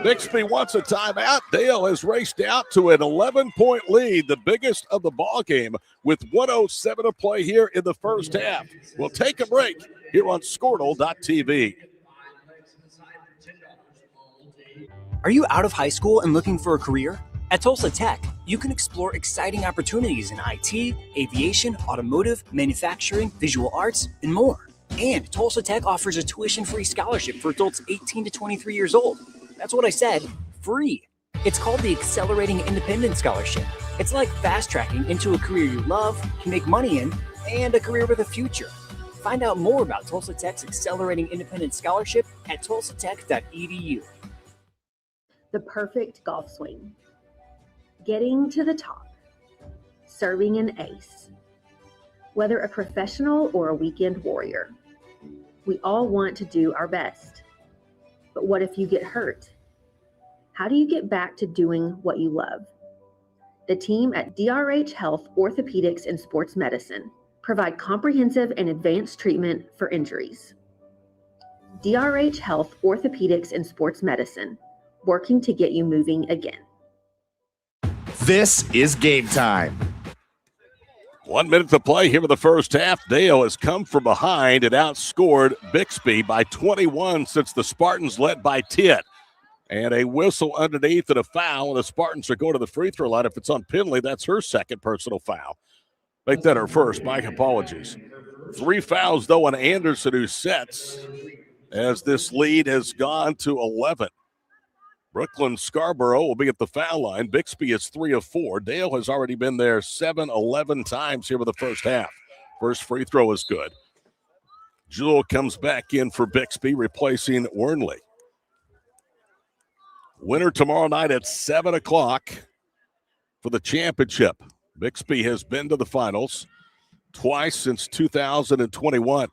Bixby wants a timeout. Dale has raced out to an 11-point lead, the biggest of the ball game, with 1:07 to play here in the first half. We'll take a break here on Squirtle.tv. Are you out of high school and looking for a career? At Tulsa Tech, you can explore exciting opportunities in IT, aviation, automotive, manufacturing, visual arts, and more. And Tulsa Tech offers a tuition-free scholarship for adults 18 to 23 years old. That's what I said, free. It's called the Accelerating Independent Scholarship. It's like fast-tracking into a career you love, can make money in, and a career with a future. Find out more about Tulsa Tech's Accelerating Independent Scholarship at tulsatech.edu. The perfect golf swing. Getting to the top. Serving an ace. Whether a professional or a weekend warrior, we all want to do our best. But what if you get hurt? How do you get back to doing what you love? The team at DRH Health Orthopedics and Sports Medicine provide comprehensive and advanced treatment for injuries. DRH Health Orthopedics and Sports Medicine, working to get you moving again. This is game time. 1 minute to play here in the first half. Dale has come from behind and outscored Bixby by 21 since the Spartans led by 10. And a whistle underneath and a foul, and the Spartans are going to the free throw line. If it's on Penley, that's her second personal foul. Make that her first. My apologies. 3 fouls, though, on Anderson, who sets as this lead has gone to 11. Brooklyn Scarborough will be at the foul line. Bixby is 3 of 4. Dale has already been there 11 times here with the first half. First free throw is good. Jewell comes back in for Bixby, replacing Wernley. Winner tomorrow night at 7 o'clock for the championship. Bixby has been to the finals twice since 2021.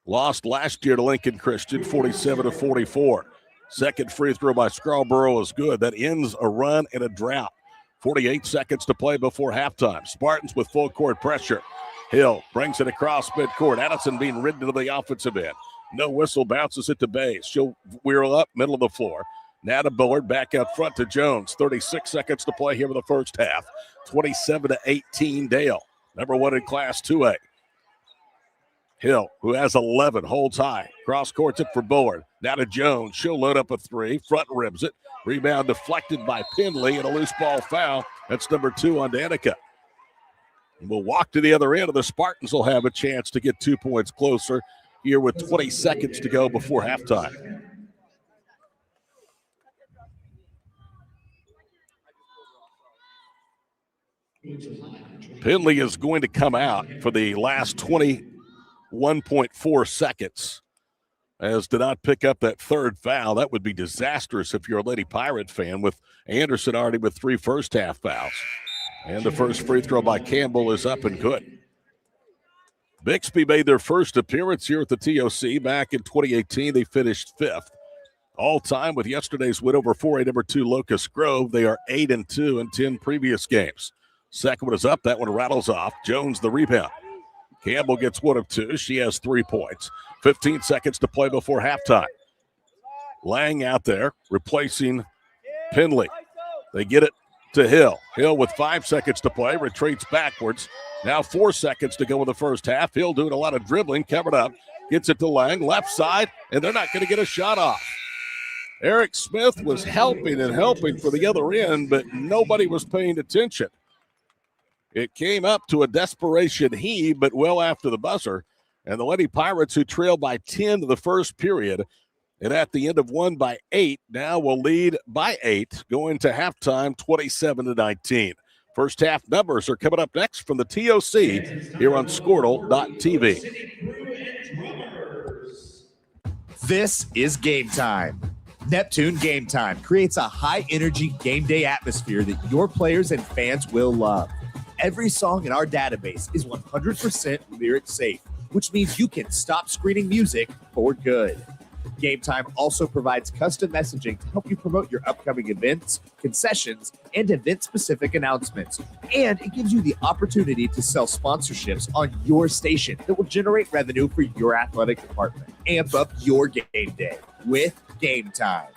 Lost last year to Lincoln Christian, 47-44. Second free throw by Scarborough is good. That ends a run and a drought. 48 seconds to play before halftime. Spartans with full court pressure. Hill brings it across midcourt. Addison being ridden to the offensive end. No whistle, bounces it to Bays. She'll wheel up, middle of the floor. Now to Bullard, back out front to Jones. 36 seconds to play here in the first half. 27-18 Dale. Number 1 in Class 2A. Hill, who has 11, holds high. Cross courts it for Bullard. Now to Jones. She'll load up a 3. Front rims it. Rebound deflected by Penley and a loose ball foul. That's number 2 on Danica. And we'll walk to the other end, and the Spartans will have a chance to get 2 points closer here with 20 seconds to go before halftime. Penley is going to come out for the last 21.4 seconds, as did not pick up that third foul. That would be disastrous if you're a Lady Pirate fan, with Anderson already with 3 first-half fouls. And the first free throw by Campbell is up and good. Bixby made their first appearance here at the TOC back in 2018. They finished 5th. All-time with yesterday's win over 4A number 2 Locust Grove. They are 8-2 in 10 previous games. Second one is up. That one rattles off. Jones the rebound. Campbell gets 1 of 2. She has 3 points. 15 seconds to play before halftime. Lang out there replacing Penley. They get it to Hill. Hill with 5 seconds to play, retreats backwards. Now 4 seconds to go in the first half. Hill doing a lot of dribbling, covered up. Gets it to Lang, left side, and they're not going to get a shot off. Eric Smith was helping and helping for the other end, but nobody was paying attention. It came up to a desperation heave, but well after the buzzer. And the Lady Pirates, who trailed by 10 to the first period, and at the end of one by 8, now will lead by 8, going to halftime 27-19. First half numbers are coming up next from the TOC here on Squirtle.tv. This is Game Time. Neptune Game Time creates a high-energy game day atmosphere that your players and fans will love. Every song in our database is 100% lyric safe, which means you can stop screening music for good. Game Time also provides custom messaging to help you promote your upcoming events, concessions, and event-specific announcements. And it gives you the opportunity to sell sponsorships on your station that will generate revenue for your athletic department. Amp up your game day with Game Time.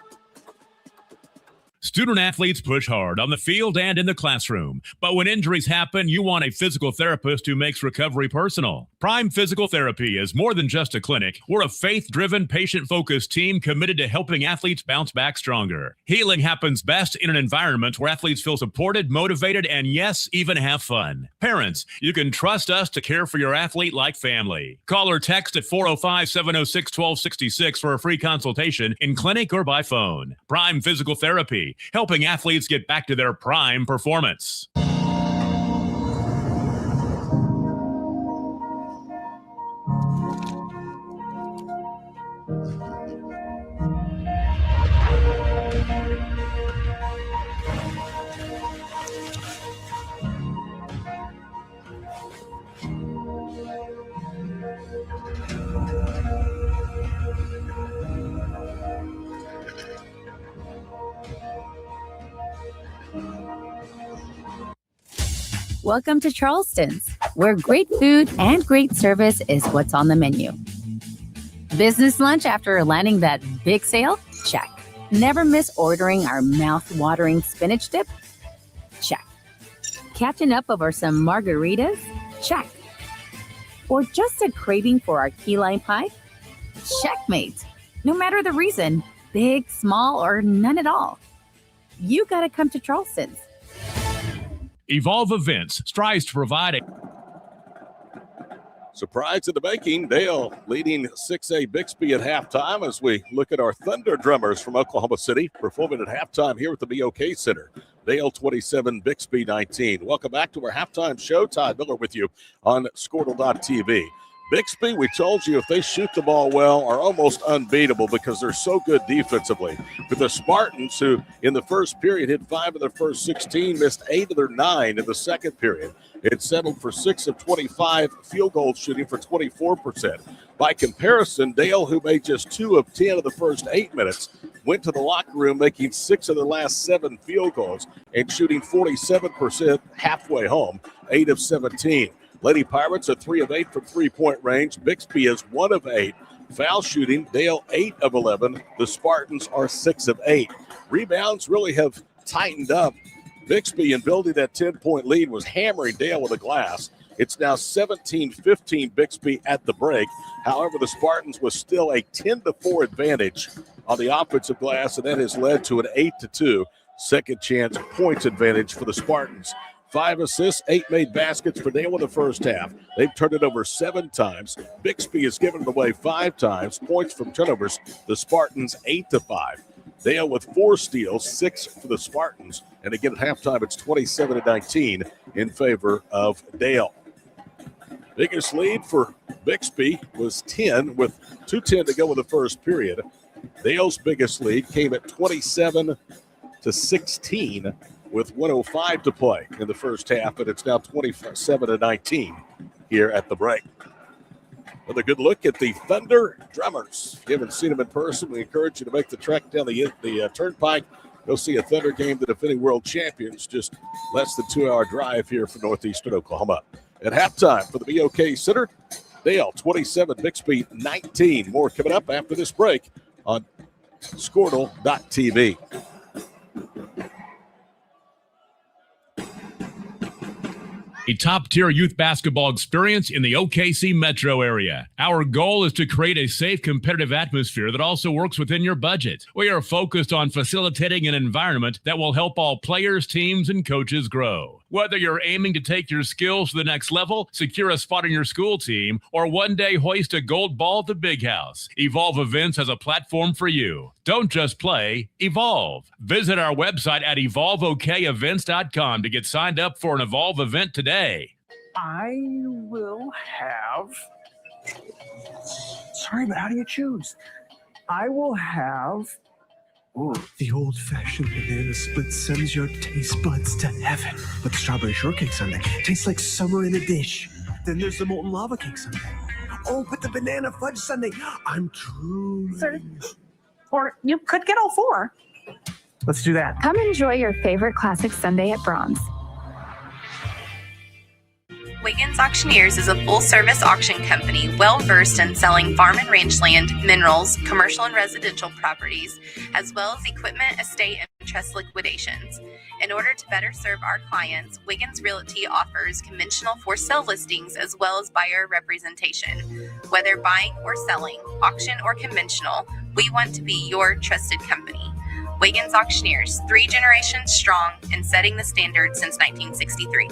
Student athletes push hard on the field and in the classroom. But when injuries happen, you want a physical therapist who makes recovery personal. Prime Physical Therapy is more than just a clinic. We're a faith-driven, patient-focused team committed to helping athletes bounce back stronger. Healing happens best in an environment where athletes feel supported, motivated, and yes, even have fun. Parents, you can trust us to care for your athlete like family. Call or text at 405-706-1266 for a free consultation in clinic or by phone. Prime Physical Therapy, helping athletes get back to their prime performance. Welcome to Charleston's, where great food and great service is what's on the menu. Business lunch after landing that big sale? Check. Never miss ordering our mouth-watering spinach dip? Check. Catching up over some margaritas? Check. Or just a craving for our key lime pie? Checkmate. No matter the reason, big, small, or none at all, you gotta come to Charleston's. Evolve Events strives to provide a surprise in the making. Dale leading 6A Bixby at halftime as we look at our Thunder Drummers from Oklahoma City performing at halftime here at the BOK Center. Dale 27, Bixby 19. Welcome back to our halftime show. Todd Miller with you on Squirtle.tv. Bixby, we told you, if they shoot the ball well, are almost unbeatable because they're so good defensively. But the Spartans, who in the first period hit 5 of their first 16, missed 8 of their 9 in the second period. It settled for 6 of 25 field goal shooting for 24%. By comparison, Dale, who made just 2 of 10 of the first 8 minutes, went to the locker room making 6 of their last 7 field goals and shooting 47% halfway home, 8 of 17. Lady Pirates are 3 of 8 from three-point range. Bixby is 1 of 8. Foul shooting, Dale 8 of 11. The Spartans are 6 of 8. Rebounds really have tightened up. Bixby, in building that 10-point lead, was hammering Dale with a glass. It's now 17-15 Bixby at the break. However, the Spartans was still a 10-4 advantage on the offensive glass, and that has led to an 8-2 second chance points advantage for the Spartans. 5 assists, 8 made baskets for Dale in the first half. They've turned it over 7 times. Bixby has given it away 5 times. Points from turnovers, the Spartans 8-5. Dale with 4 steals, 6 for the Spartans. And again at halftime, it's 27-19 in favor of Dale. Biggest lead for Bixby was 10 with 2:10 to go in the first period. Dale's biggest lead came at 27-16 with 1:05 to play in the first half, and it's now 27-19 here at the break. Another good look at the Thunder Drummers. If you haven't seen them in person, we encourage you to make the trek down the Turnpike. Go see a Thunder game, the defending world champions, just less than 2-hour drive here from northeastern Oklahoma. At halftime for the BOK Center, Dale 27, Bixby 19. More coming up after this break on Squirtle.tv. a top-tier youth basketball experience in the OKC metro area. Our goal is to create a safe, competitive atmosphere that also works within your budget. We are focused on facilitating an environment that will help all players, teams, and coaches grow. Whether you're aiming to take your skills to the next level, secure a spot on your school team, or one day hoist a gold ball at the Big House, Evolve Events has a platform for you. Don't just play, evolve. Visit our website at evolveokevents.com to get signed up for an Evolve event today. I will have... Sorry, but how do you choose? I will have... Ooh, the old-fashioned banana split sends your taste buds to heaven. But the strawberry shortcake sundae tastes like summer in a dish. Then there's the molten lava cake sundae. Oh, but the banana fudge sundae. I'm true. Sir, or you could get all four. Let's do that. Come enjoy your favorite classic sundae at Braum's. Wiggins Auctioneers is a full-service auction company well-versed in selling farm and range land, minerals, commercial and residential properties, as well as equipment, estate, and trust liquidations. In order to better serve our clients, Wiggins Realty offers conventional for-sale listings as well as buyer representation. Whether buying or selling, auction or conventional, we want to be your trusted company. Wiggins Auctioneers, 3 generations strong and setting the standard since 1963.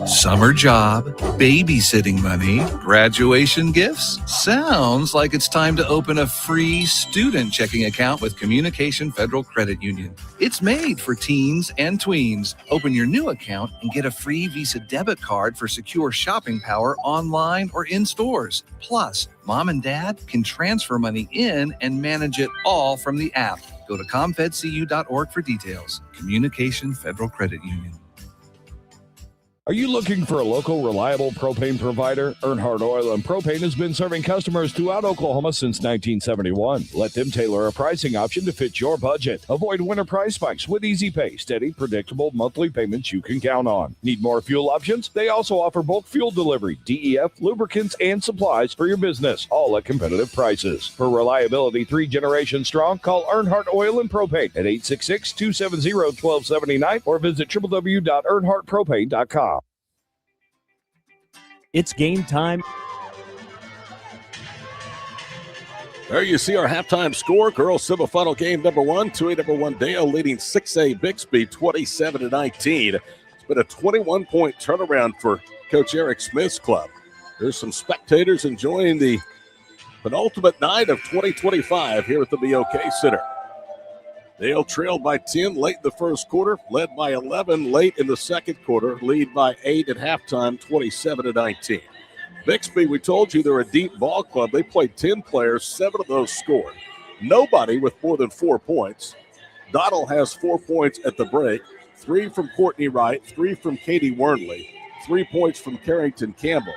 Summer job, babysitting money, graduation gifts. Sounds like it's time to open a free student checking account with Communication Federal Credit Union. It's made for teens and tweens. Open your new account and get a free Visa debit card for secure shopping power online or in stores. Plus, mom and dad can transfer money in and manage it all from the app. Go to comfedcu.org for details. Communication Federal Credit Union. Are you looking for a local, reliable propane provider? Earnhardt Oil and Propane has been serving customers throughout Oklahoma since 1971. Let them tailor a pricing option to fit your budget. Avoid winter price spikes with easy pay, steady, predictable monthly payments you can count on. Need more fuel options? They also offer bulk fuel delivery, DEF, lubricants, and supplies for your business, all at competitive prices. For reliability 3 generations strong, call Earnhardt Oil and Propane at 866-270-1279 or visit www.earnhardtpropane.com. It's game time. There you see our halftime score. Girls semifinal game number 1. 2A number 1 Dale leading 6A Bixby 27-19. It's been a 21-point turnaround for Coach Eric Smith's club. There's some spectators enjoying the penultimate night of 2025 here at the BOK Center. Dale trailed by 10 late in the first quarter, led by 11 late in the second quarter, lead by 8 at halftime, 27-19. Bixby, we told you they're a deep ball club. They played 10 players, 7 of those scored. Nobody with more than 4 points. Dottle has 4 points at the break, 3 from Courtney Wright, 3 from Katie Wernley, 3 points from Carrington Campbell,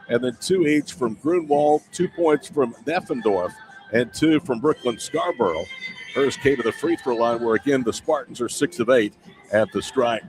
and then 2 each from Grunwald, 2 points from Neffendorf, and 2 from Brooklyn Scarborough. Hers came to the free throw line where, again, the Spartans are 6 of 8 at the strike.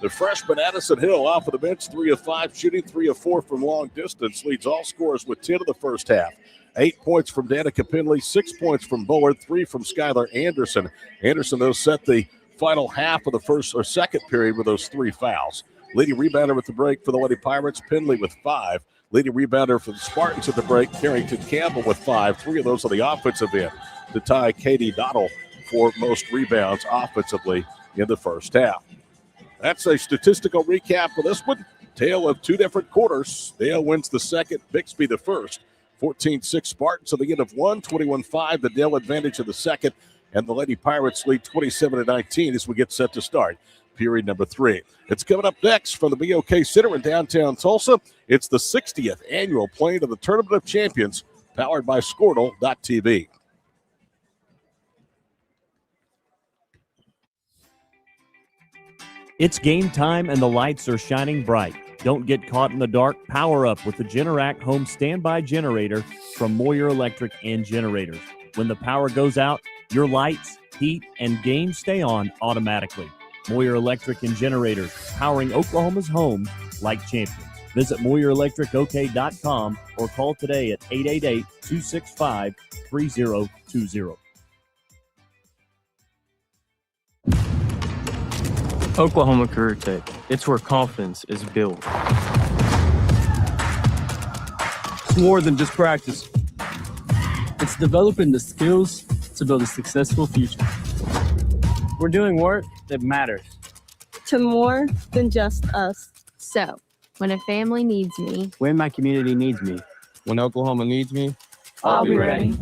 The freshman Addison Hill off of the bench, 3 of 5 shooting, 3 of 4 from long distance, leads all scorers with 10 of the first half. 8 points from Danica Penley, 6 points from Bullard, 3 from Skylar Anderson. Anderson, though, set the final half of the first or second period with those 3 fouls. Leading rebounder with the break for the Lady Pirates, Penley with 5. Leading rebounder for the Spartans at the break, Carrington Campbell with 5. 3 of those on the offensive end to tie Katie Dottle for most rebounds offensively in the first half. That's a statistical recap for this one. Tale of 2 different quarters. Dale wins the second, Bixby the first. 14-6 Spartans at the end of 1, 21-5 the Dale advantage of the second, and the Lady Pirates lead 27-19 as we get set to start period number 3. It's coming up next from the BOK Center in downtown Tulsa. It's the 60th annual playing of the Tournament of Champions, powered by Squirtle.tv. It's game time and the lights are shining bright. Don't get caught in the dark. Power up with the Generac Home Standby Generator from Moyer Electric and Generators. When the power goes out, your lights, heat, and games stay on automatically. Moyer Electric and Generators, powering Oklahoma's homes like champions. Visit MoyerElectricOK.com or call today at 888-265-3020. Oklahoma Career Tech. It's where confidence is built. It's more than just practice. It's developing the skills to build a successful future. We're doing work that matters. To more than just us. So, when a family needs me, When my community needs me, When Oklahoma needs me, I'll be ready.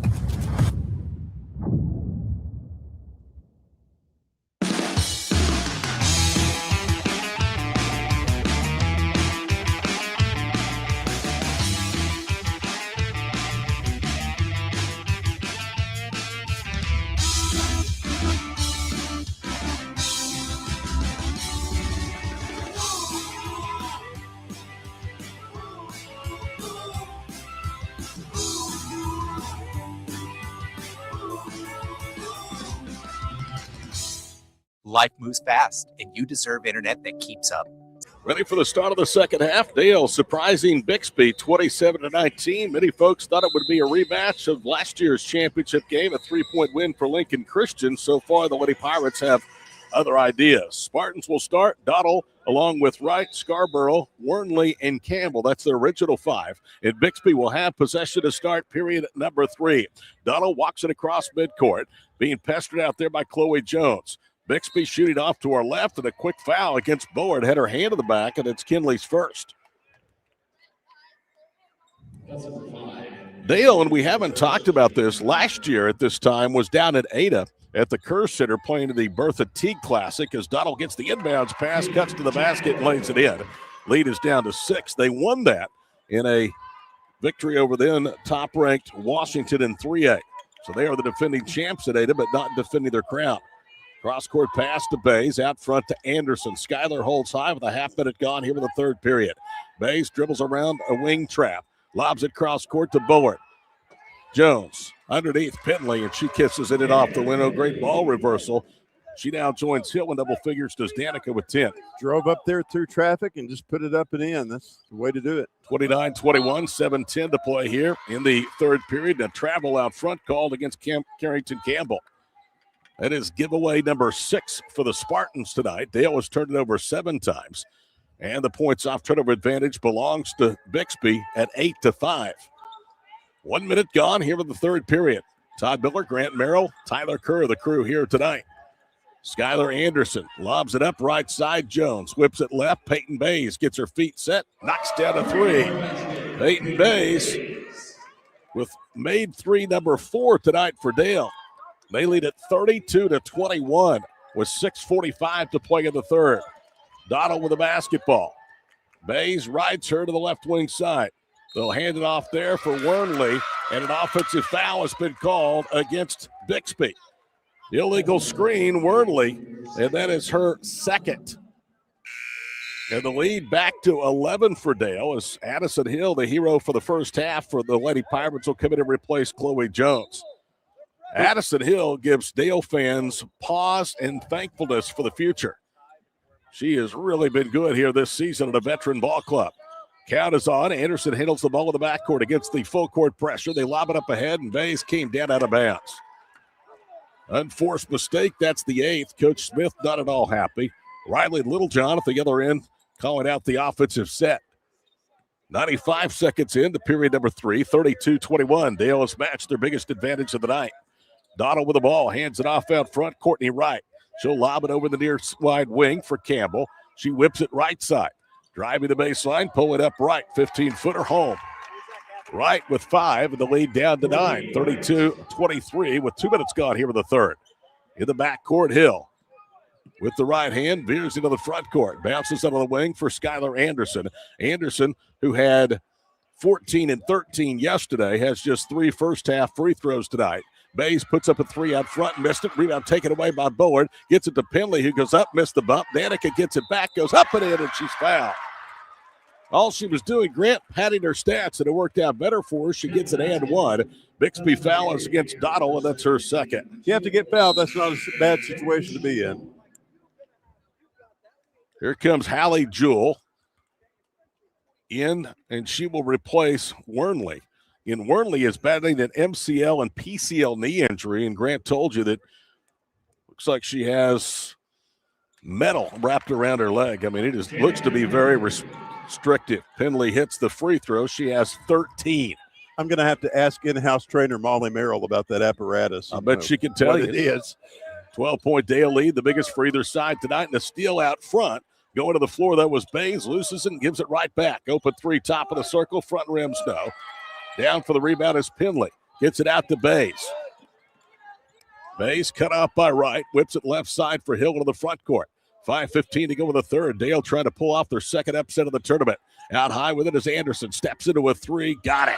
Life moves fast, and you deserve internet that keeps up. Ready for the start of the second half. Dale surprising Bixby 27-19. Many folks thought it would be a rematch of last year's championship game, a 3-point win for Lincoln Christian. So far, the Lady Pirates have other ideas. Spartans will start. Dottle, along with Wright, Scarborough, Wernley, and Campbell. That's their original 5. And Bixby will have possession to start period number 3. Dottle walks it across midcourt, being pestered out there by Chloe Jones. Bixby shooting off to her left, and a quick foul against Board. Had her hand to the back, and it's Kinley's first. Dale, and we haven't talked about this, last year at this time was down at Ada at the Kerr Center playing in the Bertha Teague Classic as Dottle gets the inbounds pass, cuts to the basket, and lays it in. Lead is down to 6. They won that in a victory over then top-ranked Washington in 3A. So they are the defending champs at Ada, but not defending their crown. Cross-court pass to Bays, out front to Anderson. Schuyler holds high with a half minute gone here in the third period. Bays dribbles around a wing trap, lobs it cross-court to Board. Jones underneath Penley, and she kisses it off the window. Great ball reversal. She now joins Hill in double figures, does Danica with 10. Drove up there through traffic and just put it up and in. That's the way to do it. 29-21, 7-10 to play here in the third period. A travel out front called against Carrington Campbell. That is giveaway number 6 for the Spartans tonight. Dale has turned it over 7 times. And the points off turnover advantage belongs to Bixby at 8-5. 1 minute gone here in the third period. Todd Miller, Grant Merrill, Tyler Kerr, the crew here tonight. Skylar Anderson lobs it up right side. Jones whips it left. Peyton Bays gets her feet set, knocks down a 3. Peyton Bays with made 3 number 4 tonight for Dale. They lead at 32-21 with 6:45 to play in the third. Dottle with the basketball. Bays rides her to the left wing side. They'll hand it off there for Wernley, and an offensive foul has been called against Bixby. Illegal screen, Wernley, and that is her second. And the lead back to 11 for Dale as Addison Hill, the hero for the first half for the Lady Pirates, will come in and replace Chloe Jones. Addison Hill gives Dale fans pause and thankfulness for the future. She has really been good here this season at a veteran ball club. Count is on. Anderson handles the ball in the backcourt against the full court pressure. They lob it up ahead, and Bays came down out of bounds. Unforced mistake. That's the 8th. Coach Smith not at all happy. Riley Littlejohn at the other end calling out the offensive set. 95 seconds into period number 3, 32-21. Dale has matched their biggest advantage of the night. Dottle with the ball, hands it off out front. Courtney Wright. She'll lob it over the near wide wing for Campbell. She whips it right side. Driving the baseline, pull it up right. 15-footer home. Wright with 5, and the lead down to 9. 32-23 with 2 minutes gone here in the third. In the backcourt, Hill with the right hand, veers into the front court. Bounces out of the wing for Skylar Anderson. Anderson, who had 14 and 13 yesterday, has just 3 first-half free throws tonight. Bays puts up a 3 out front, missed it. Rebound taken away by Board. Gets it to Penley, who goes up, missed the bump. Danica gets it back, goes up and in, and she's fouled. All she was doing, Grant padding her stats, and it worked out better for her. She gets an and 1. Bixby fouls against Dottle, and that's her second. You have to get fouled. That's not a bad situation to be in. Here comes Hallie Jewell in, and she will replace Wernley. And Wernley is battling an MCL and PCL knee injury, and Grant told you that looks like she has metal wrapped around her leg. I mean, it just looks to be very restrictive. Penley hits the free throw. She has 13. I'm going to have to ask in-house trainer Molly Merrill about that apparatus. I bet she can tell you. It is. 12-point Dale lead, the biggest for either side tonight, and a steal out front. Going to the floor, that was Bays, loses and gives it right back. Open three, top of the circle, front rims no. Down for the rebound is Penley. Gets it out to Bays. Bays cut off by Wright, whips it left side for Hill to the front court. 5:15 to go with the third. Dale trying to pull off their second upset of the tournament. Out high with it is Anderson. Steps into a three. Got it.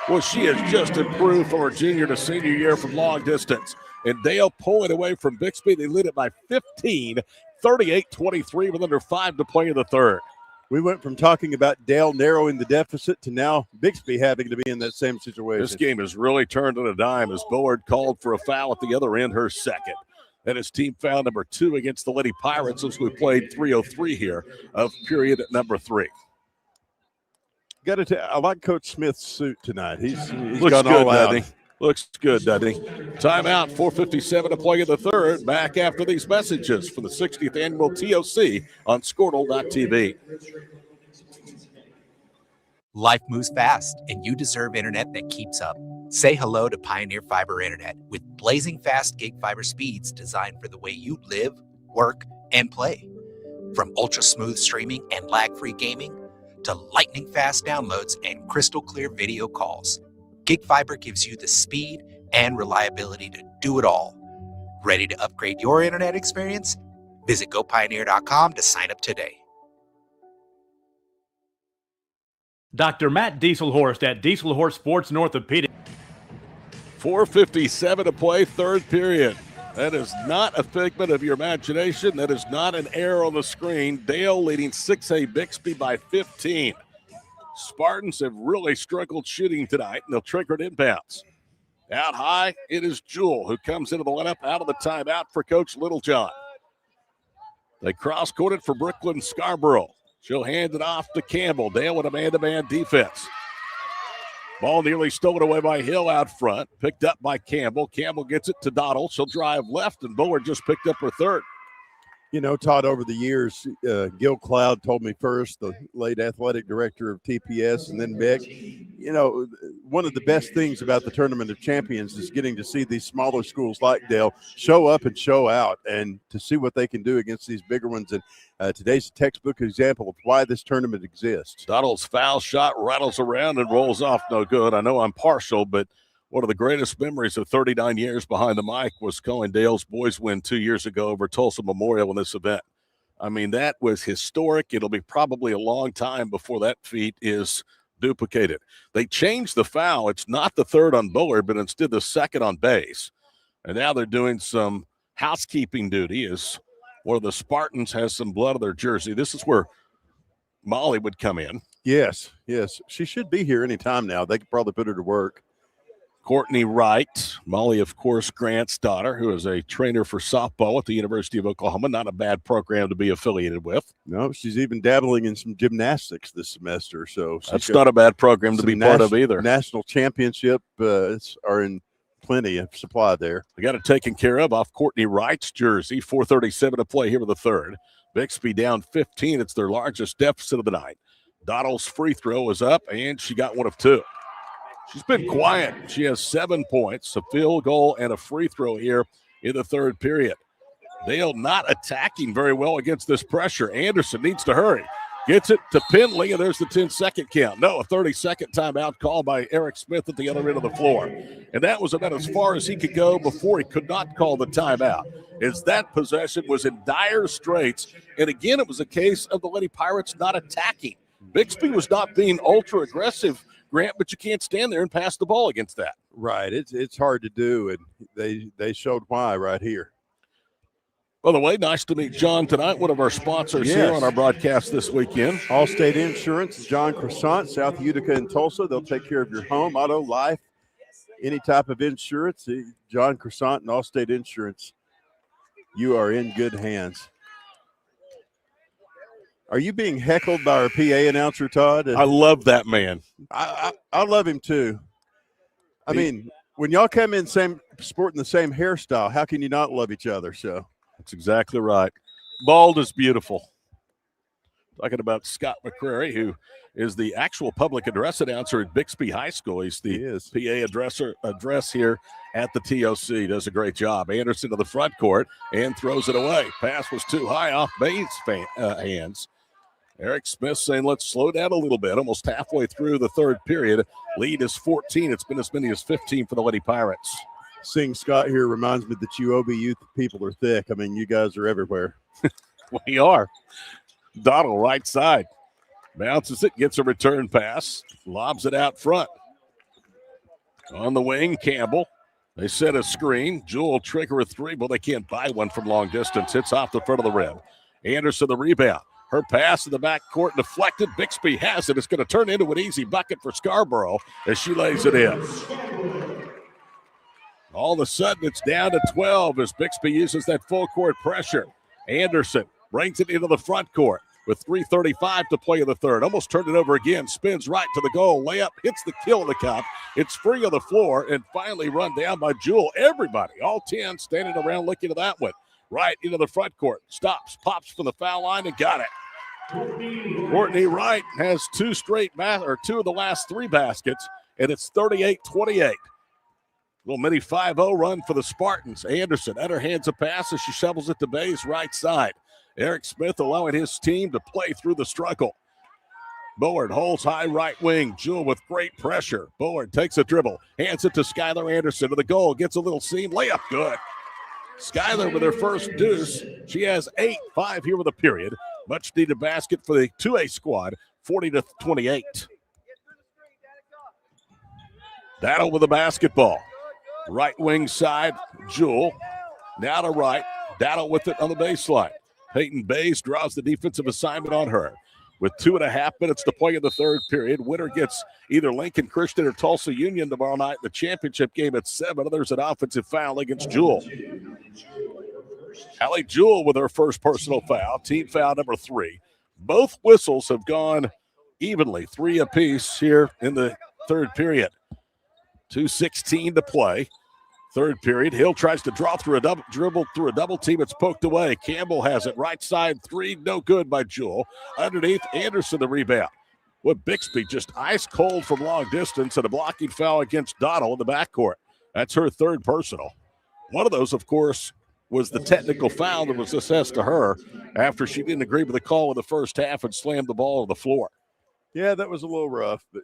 Well, she has just improved from her junior to senior year from long distance. And Dale pulling away from Bixby. They lead it by 15, 38-23 with under 5 to play in the third. We went from talking about Dale narrowing the deficit to now Bixby having to be in that same situation. This game has really turned on a dime as Bullard called for a foul at the other end, her second. That is team foul number 2 against the Lady Pirates as we played 3:03 here of period number 3. Got to tell, I like Coach Smith's suit tonight. He's Looks gone good, all out. doesn't he? Looks good, doesn't he? Timeout, 4:57 to play in the third. Back after these messages for the 60th annual TOC on Squirtle.tv. Life moves fast, and you deserve internet that keeps up. Say hello to Pioneer Fiber Internet with blazing fast gig fiber speeds designed for the way you live, work, and play. From ultra-smooth streaming and lag-free gaming to lightning-fast downloads and crystal-clear video calls, Gig Fiber gives you the speed and reliability to do it all. Ready to upgrade your internet experience? Visit gopioneer.com to sign up today. Dr. Matt Dieselhorst at Dieselhorst Sports and Orthopedic. 4:57 to play, third period. That is not a figment of your imagination. That is not an error on the screen. Dale leading 6A Bixby by 15. Spartans have really struggled shooting tonight, and they'll trigger it inbounds. Out high, it is Jewell who comes into the lineup out of the timeout for Coach Littlejohn. They cross-court it for Brooklyn Scarborough. She'll hand it off to Campbell. Dale with a man-to-man defense. Ball nearly stolen away by Hill out front. Picked up by Campbell. Campbell gets it to Dottle. She'll drive left, and Bullard just picked up her third. You know, Todd, over the years, Gil Cloud told me first, the late athletic director of TPS, and then Beck, you know, one of the best things about the Tournament of Champions is getting to see these smaller schools like Dale show up and show out and to see what they can do against these bigger ones. And today's a textbook example of why this tournament exists. Dottle's foul shot rattles around and rolls off no good. I know I'm partial, but one of the greatest memories of 39 years behind the mic was calling Dale's boys win 2 years ago over Tulsa Memorial in this event. I mean, that was historic. It'll be probably a long time before that feat is duplicated. They changed the foul. It's not the third on Bullard, but instead the second on base. And now they're doing some housekeeping duty as one of the Spartans has some blood on their jersey. This is where Molly would come in. Yes. She should be here anytime now. They could probably put her to work. Courtney Wright, Molly, of course, Grant's daughter, who is a trainer for softball at the University of Oklahoma. Not a bad program to be affiliated with. No, she's even dabbling in some gymnastics this semester. So that's not a bad program to be part of either. National championship are in plenty of supply there. They got it taken care of off Courtney Wright's jersey. 4:37 to play here with the third. Bixby down 15. It's their largest deficit of the night. Dottle's free throw is up, and she got one of 2. She's been quiet. She has 7 points, a field goal, and a free throw here in the third period. Dale not attacking very well against this pressure. Anderson needs to hurry. Gets it to Penley, and there's the 10-second count. No, a 30-second timeout called by Eric Smith at the other end of the floor. And that was about as far as he could go before he could not call the timeout. As that possession was in dire straits. And again, it was a case of the Lady Pirates not attacking. Bixby was not being ultra-aggressive, Grant, but you can't stand there and pass the ball against that. Right. It's hard to do, and they showed why right here. By the way, nice to meet John tonight, one of our sponsors here on our broadcast this weekend. Allstate Insurance, John Croissant, South Utica and Tulsa. They'll take care of your home, auto, life, any type of insurance. John Croissant and Allstate Insurance, you are in good hands. Are you being heckled by our PA announcer, Todd? I love that man. I love him too. I mean, when y'all come in sporting the same hairstyle, how can you not love each other? So that's exactly right. Bald is beautiful. Talking about Scott McCrary, who is the actual public address announcer at Bixby High School. He's the PA address here at the TOC. Does a great job. Anderson to the front court and throws it away. Pass was too high off Baines' hands. Eric Smith saying, let's slow down a little bit. Almost halfway through the third period. Lead is 14. It's been as many as 15 for the Lady Pirates. Seeing Scott here reminds me that you OB youth people are thick. I mean, you guys are everywhere. We are. Donald, right side. Bounces it, gets a return pass, lobs it out front. On the wing, Campbell. They set a screen. Jewell trigger a three, but they can't buy one from long distance. Hits off the front of the rim. Anderson the rebound. Her pass in the backcourt deflected. Bixby has it. It's going to turn into an easy bucket for Scarborough as she lays it in. All of a sudden, it's down to 12 as Bixby uses that full court pressure. Anderson brings it into the front court with 3:35 to play in the third. Almost turned it over again. Spins right to the goal. Layup hits the kill of the cup. It's free on the floor and finally run down by Jewell. Everybody, all 10, standing around looking at that one. Right into the front court. Stops, pops from the foul line and got it. Courtney Wright has two of the last three baskets, and it's 38-28. Little mini 5-0 run for the Spartans. Anderson underhands a pass as she shovels it to Bay's right side. Eric Smith allowing his team to play through the struggle. Bullard holds high right wing. Jewell with great pressure. Bullard takes a dribble, hands it to Skylar Anderson to the goal, gets a little seam, layup good. Skylar with her first deuce. She has 8-5 here with a period. Much needed basket for the 2A squad, 40-28. Dattle with the basketball. Right wing side, Jewell. Now to right. Dattle with it on the baseline. Peyton Bays draws the defensive assignment on her. With 2.5 minutes to play in the third period, winner gets either Lincoln Christian or Tulsa Union tomorrow night. The championship game at 7. There's an offensive foul against Jewell. Allie Jewell with her first personal foul, team foul number 3. Both whistles have gone evenly, 3 apiece here in the third period. 2:16 to play. Third period, Hill tries to dribble through a double team. It's poked away. Campbell has it. Right side 3, no good by Jewell. Underneath, Anderson the rebound. With Bixby just ice cold from long distance and a blocking foul against Donald in the backcourt. That's her third personal. One of those, of course, was the technical foul that was assessed to her after she didn't agree with the call in the first half and slammed the ball on the floor. Yeah, that was a little rough, but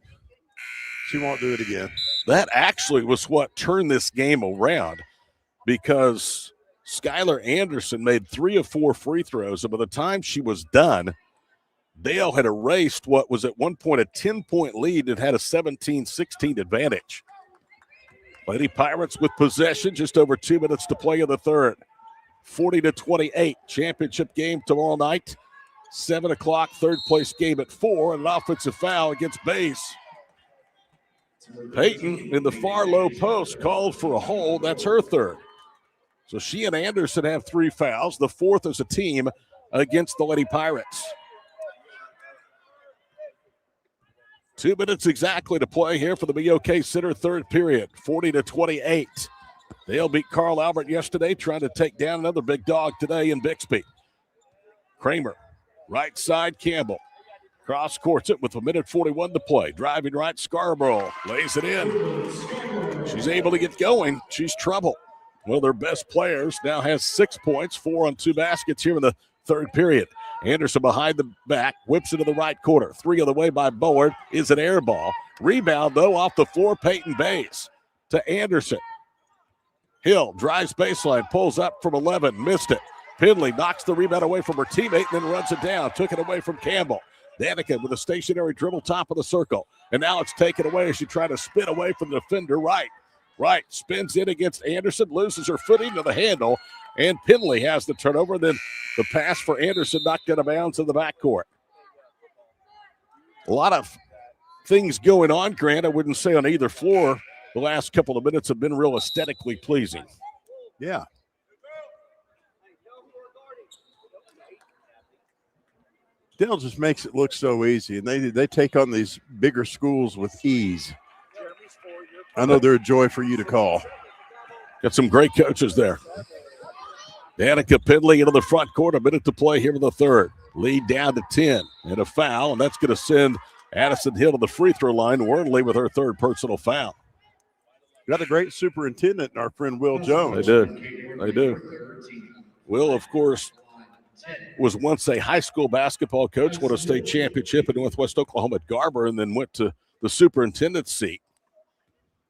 she won't do it again. That actually was what turned this game around because Skylar Anderson made 3 of 4 free throws, and by the time she was done, Dale had erased what was at one point a 10-point lead and had a 17-16 advantage. Lady Pirates with possession, just over 2 minutes to play in the third. 40-28, championship game tomorrow night. 7 o'clock, third place game at 4, and an offensive foul against Bays. Peyton in the far low post called for a hold. That's her third. So she and Anderson have 3 fouls. The fourth as a team against the Lady Pirates. 2 minutes exactly to play here for the BOK Center third period. 40-28. They'll beat Carl Albert yesterday, trying to take down another big dog today in Bixby. Kramer, right side, Campbell. Cross courts it with 1:41 to play. Driving right, Scarborough lays it in. She's able to get going. She's trouble. One of their best players now has 6 points, 4 on 2 baskets here in the third period. Anderson behind the back, whips it to the right corner. 3 on the way by Bullard is an air ball. Rebound, though, off the floor, Peyton Bays to Anderson. Hill drives baseline, pulls up from 11, missed it. Pindley knocks the rebound away from her teammate and then runs it down. Took it away from Campbell. Danica with a stationary dribble top of the circle. And now it's taken away as she tried to spin away from the defender. Right, spins in against Anderson, loses her footing to the handle, and Pindley has the turnover. Then the pass for Anderson knocked out of bounds in the backcourt. A lot of things going on, Grant. I wouldn't say on either floor. The last couple of minutes have been real aesthetically pleasing. Yeah. Dale just makes it look so easy, and they take on these bigger schools with ease. I know they're a joy for you to call. Got some great coaches there. Danica Pindley into the front court. A minute to play here in the third. Lead down to 10 and a foul, and that's going to send Addison Hill to the free throw line. Wornley with her third personal foul. Got a great superintendent in our friend Will Jones. They do. Will, of course, was once a high school basketball coach, won a state championship in Northwest Oklahoma at Garber, and then went to the superintendent's seat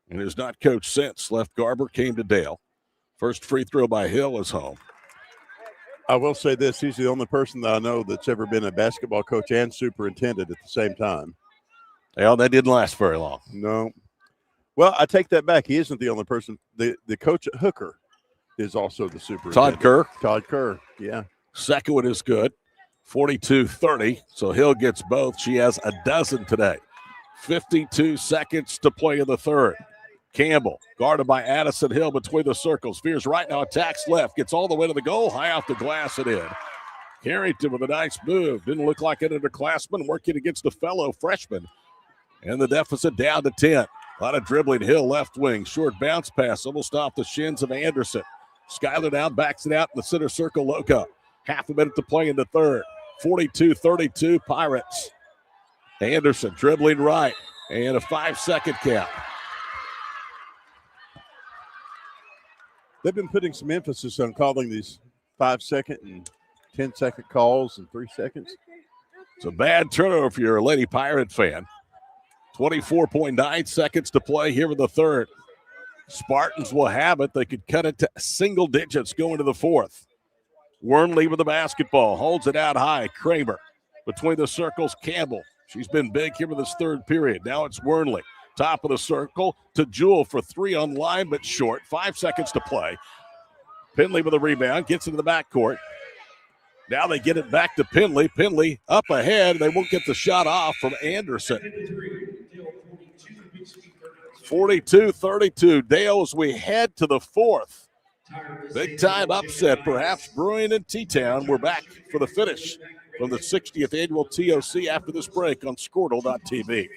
and has not coached since. Left Garber, came to Dale. First free throw by Hill is home. I will say this, he's the only person that I know that's ever been a basketball coach and superintendent at the same time. Well, that didn't last very long. No. Well, I take that back. He isn't the only person. The coach at Hooker is also the superintendent. Todd Kerr, yeah. Second one is good. 42-30, so Hill gets both. She has a dozen today. 52 seconds to play in the third. Campbell, guarded by Addison Hill between the circles. Veers right now, attacks left, gets all the way to the goal, high off the glass and in. Carrington with a nice move. Didn't look like an underclassman, working against a fellow freshman. And the deficit down to 10. A lot of dribbling. Hill left wing, short bounce pass, almost off the shins of Anderson. Skyler down, backs it out in the center circle, Loco. Half a minute to play in the third. 42-32 Pirates. Anderson dribbling right, and a 5-second count. They've been putting some emphasis on calling these 5-second and 10-second calls in 3 seconds. It's a bad turnover if you're a Lady Pirate fan. 24.9 seconds to play here in the third. Spartans will have it. They could cut it to single digits going to the fourth. Wornley with the basketball, holds it out high. Kramer between the circles, Campbell. She's been big here in this third period. Now it's Wornley. Top of the circle to Jewell for three on line, but short. 5 seconds to play. Pindley with a rebound, gets into the backcourt. Now they get it back to Pindley. Pindley up ahead. They won't get the shot off from Anderson. 42-32. Dale as we head to the fourth. Big time upset, perhaps brewing in T-Town. We're back for the finish from the 60th annual TOC after this break on Squirtle.tv.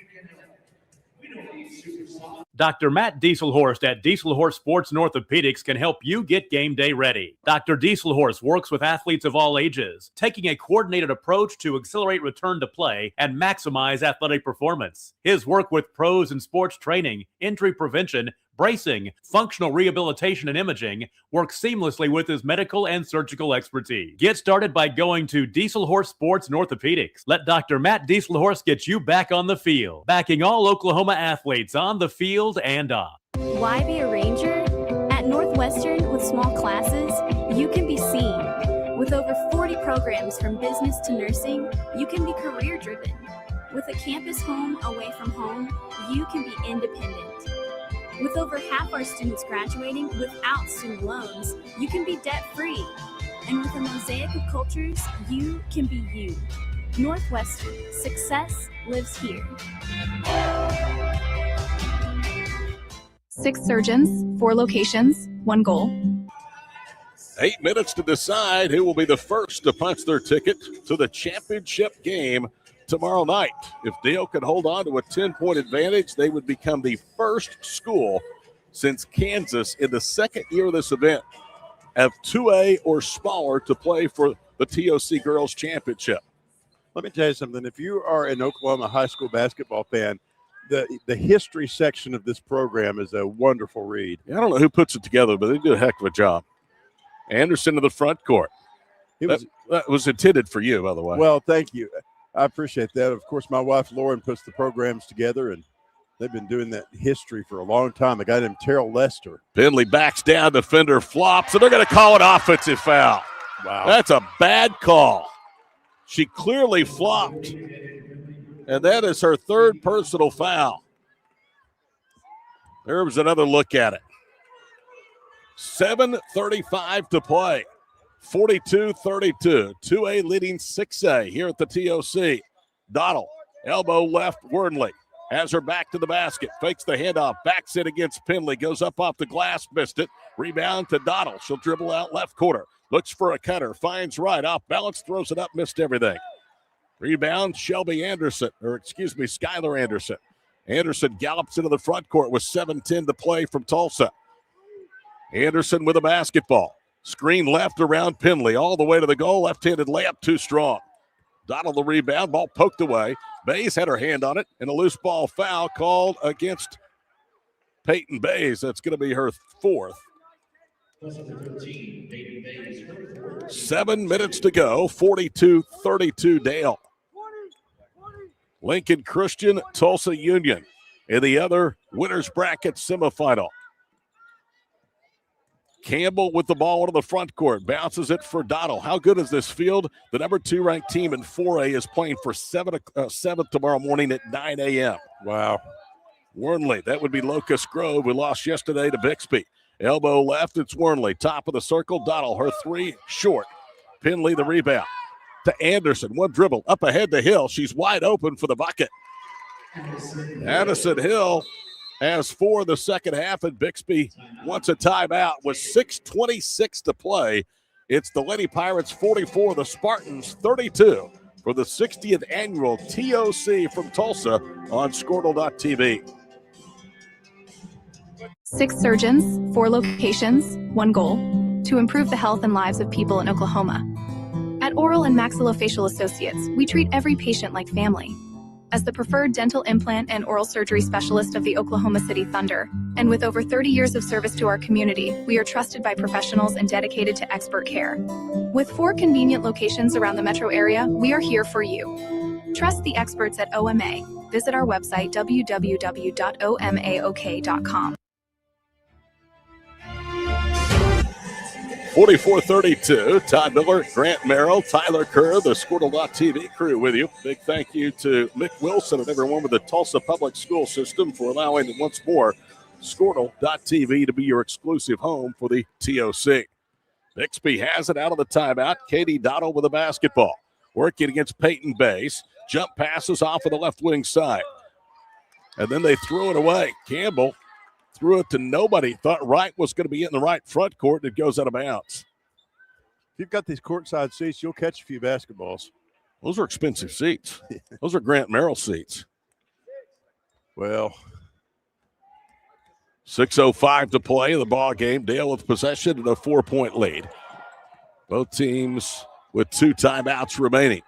Dr. Matt Dieselhorst at Dieselhorst Sports and Orthopedics can help you get game day ready. Dr. Dieselhorst works with athletes of all ages, taking a coordinated approach to accelerate return to play and maximize athletic performance. His work with pros in sports training, injury prevention, bracing, functional rehabilitation, and imaging works seamlessly with his medical and surgical expertise. Get started by going to Dieselhorst Sports and Orthopedics. Let Dr. Matt Dieselhorst get you back on the field, backing all Oklahoma athletes on the field and off. Why be a ranger? At Northwestern, with small classes, you can be seen. With over 40 programs from business to nursing, you can be career-driven. With a campus home away from home, you can be independent. With over half our students graduating without student loans, you can be debt-free. And with a mosaic of cultures, you can be you. Northwestern, success lives here. 6 surgeons, 4 locations, 1 goal. 8 minutes to decide who will be the first to punch their ticket to the championship game tomorrow night. If Dale could hold on to a 10-point advantage, they would become the first school since Kansas in the second year of this event of 2A or smaller to play for the TOC Girls Championship. Let me tell you something. If you are an Oklahoma high school basketball fan, the history section of this program is a wonderful read. I don't know who puts it together, but they do a heck of a job. Anderson to the front court. That was intended for you, by the way. Well, thank you. I appreciate that. Of course, my wife, Lauren, puts the programs together, and they've been doing that history for a long time. A guy named Terrell Lester. Pindley backs down, defender flops, and they're going to call an offensive foul. Wow. That's a bad call. She clearly flopped, and that is her third personal foul. There was another look at it. 7:35 to play. 42-32. 2A leading 6A here at the TOC. Dottle, elbow left, Wornley. Has her back to the basket. Fakes the handoff. Backs it against Pindley. Goes up off the glass. Missed it. Rebound to Dottle. She'll dribble out left corner. Looks for a cutter. Finds right. Off balance. Throws it up. Missed everything. Rebound, Skylar Anderson. Anderson gallops into the front court with 7:10 to play from Tulsa. Anderson with a basketball. Screen left around Penley, all the way to the goal. Left-handed layup, too strong. Donald the rebound, ball poked away. Bays had her hand on it, and a loose ball foul called against Peyton Bays. That's going to be her fourth. 7 minutes to go, 42-32 Dale. Lincoln Christian, Tulsa Union in the other winner's bracket semifinal. Campbell with the ball into the front court, bounces it for Donald. How good is this field? The number 2 ranked team in 4A is playing for 7 tomorrow morning at 9 a.m. Wow. Wernley, that would be Locust Grove. We lost yesterday to Bixby. Elbow left, it's Wernley. Top of the circle, Donald, her 3 short. Penley the rebound to Anderson. One dribble up ahead to Hill. She's wide open for the bucket. Addison Hill has 4 in the second half, and Bixby wants a timeout with 6:26 to play. It's the Lady Pirates 44, the Spartans 32 for the 60th annual TOC from Tulsa on Squirtle.tv. 6 surgeons, 4 locations, 1 goal: to improve the health and lives of people in Oklahoma. At Oral and Maxillofacial Associates, we treat every patient like family. As the preferred dental implant and oral surgery specialist of the Oklahoma City Thunder, and with over 30 years of service to our community, we are trusted by professionals and dedicated to expert care. With 4 convenient locations around the metro area, we are here for you. Trust the experts at OMA. Visit our website, www.omaok.com. 44-32, Todd Miller, Grant Merrill, Tyler Kerr, the Squirtle.tv crew with you. Big thank you to Mick Wilson and everyone with the Tulsa Public School System for allowing once more Squirtle.tv to be your exclusive home for the TOC. Bixby has it out of the timeout. Katie Dottle with the basketball. Working against Peyton Bays. Jump passes off of the left wing side. And then they threw it away. Campbell threw it to nobody. Thought Wright was going to be in the right front court, and it goes out of bounds. If you've got these courtside seats, you'll catch a few basketballs. Those are expensive seats. Those are Grant Merrill seats. Well, 6:05 to play in the ball game. Dale with possession and a 4-point lead. Both teams with 2 timeouts remaining.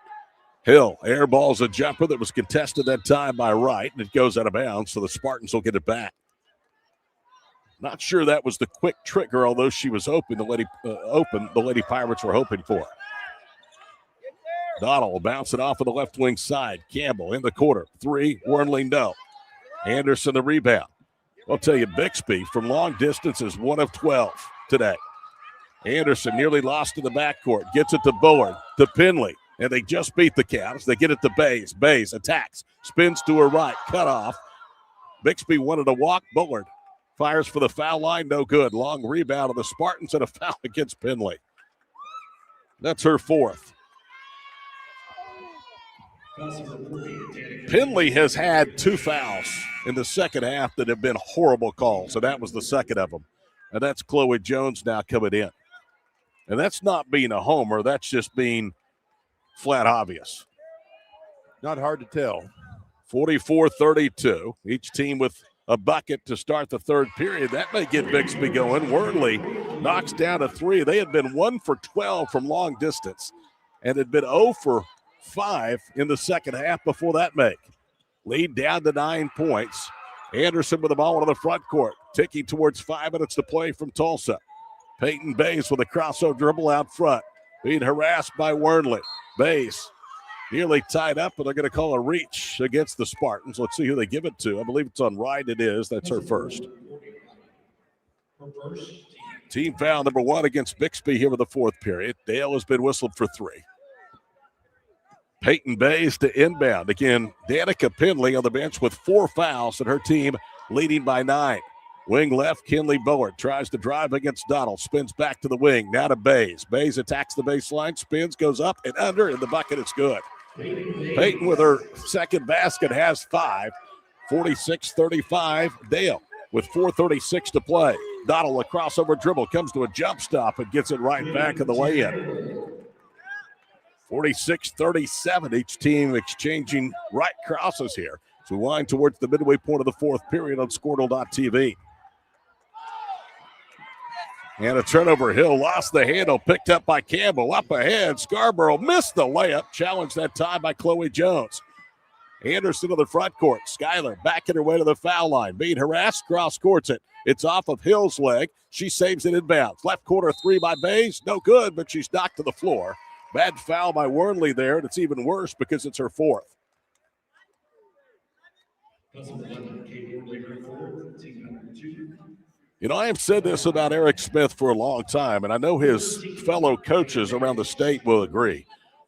Hill airballs a jumper that was contested that time by Wright, and it goes out of bounds, so the Spartans will get it back. Not sure that was the quick trigger, although she was open. The Lady Pirates were hoping for. Donald will bounce it off of the left wing side. Campbell in the quarter. 3, Wernley no. Anderson the rebound. I'll tell you, Bixby from long distance is 1 of 12 today. Anderson nearly lost in the backcourt. Gets it to Bullard, to Penley, and they just beat the Cavs. They get it to Bays. Bays attacks, spins to her right, cut off. Bixby wanted to walk. Bullard fires for the foul line, no good. Long rebound of the Spartans and a foul against Penley. That's her 4th. Penley has had 2 fouls in the second half that have been horrible calls, and that was the second of them. And that's Chloe Jones now coming in. And that's not being a homer. That's just being flat obvious. Not hard to tell. 44-32. Each team with a bucket to start the third period. That may get Bixby going. Wernley knocks down a 3. They had been 1 for 12 from long distance and had been 0 for 5 in the second half before that make. Lead down to 9 points. Anderson with the ball into the front court, ticking towards 5 minutes to play from Tulsa. Peyton Bays with a crossover dribble out front, being harassed by Wernley. Bays nearly tied up, but they're going to call a reach against the Spartans. Let's see who they give it to. I believe it's on Wright. It is. That's her first. Team foul number 1 against Bixby here in the 4th period. Dale has been whistled for 3. Peyton Bays to inbound. Again, Danica Penley on the bench with 4 fouls, and her team leading by 9. Wing left, Kinley Bullard tries to drive against Donald. Spins back to the wing, now to Bays. Bays attacks the baseline, spins, goes up and under, and the bucket is good. Peyton with her second basket has 5. 46-35, Dale with 4:36 to play. Donald, a crossover dribble, comes to a jump stop and gets it right back in the way in. 46-37, each team exchanging right crosses here. So we wind towards the midway point of the 4th period on Squirtle.tv. And a turnover. Hill lost the handle, picked up by Campbell. Up ahead, Scarborough missed the layup. Challenged that time by Chloe Jones. Anderson to the front court. Skyler backing her way to the foul line. Being harassed, cross courts it. It's off of Hill's leg. She saves it inbounds. Left corner three by Bays. No good, but she's knocked to the floor. Bad foul by Wernley there, and it's even worse because it's her fourth. You know, I have said this about Eric Smith for a long time, and I know his fellow coaches around the state will agree.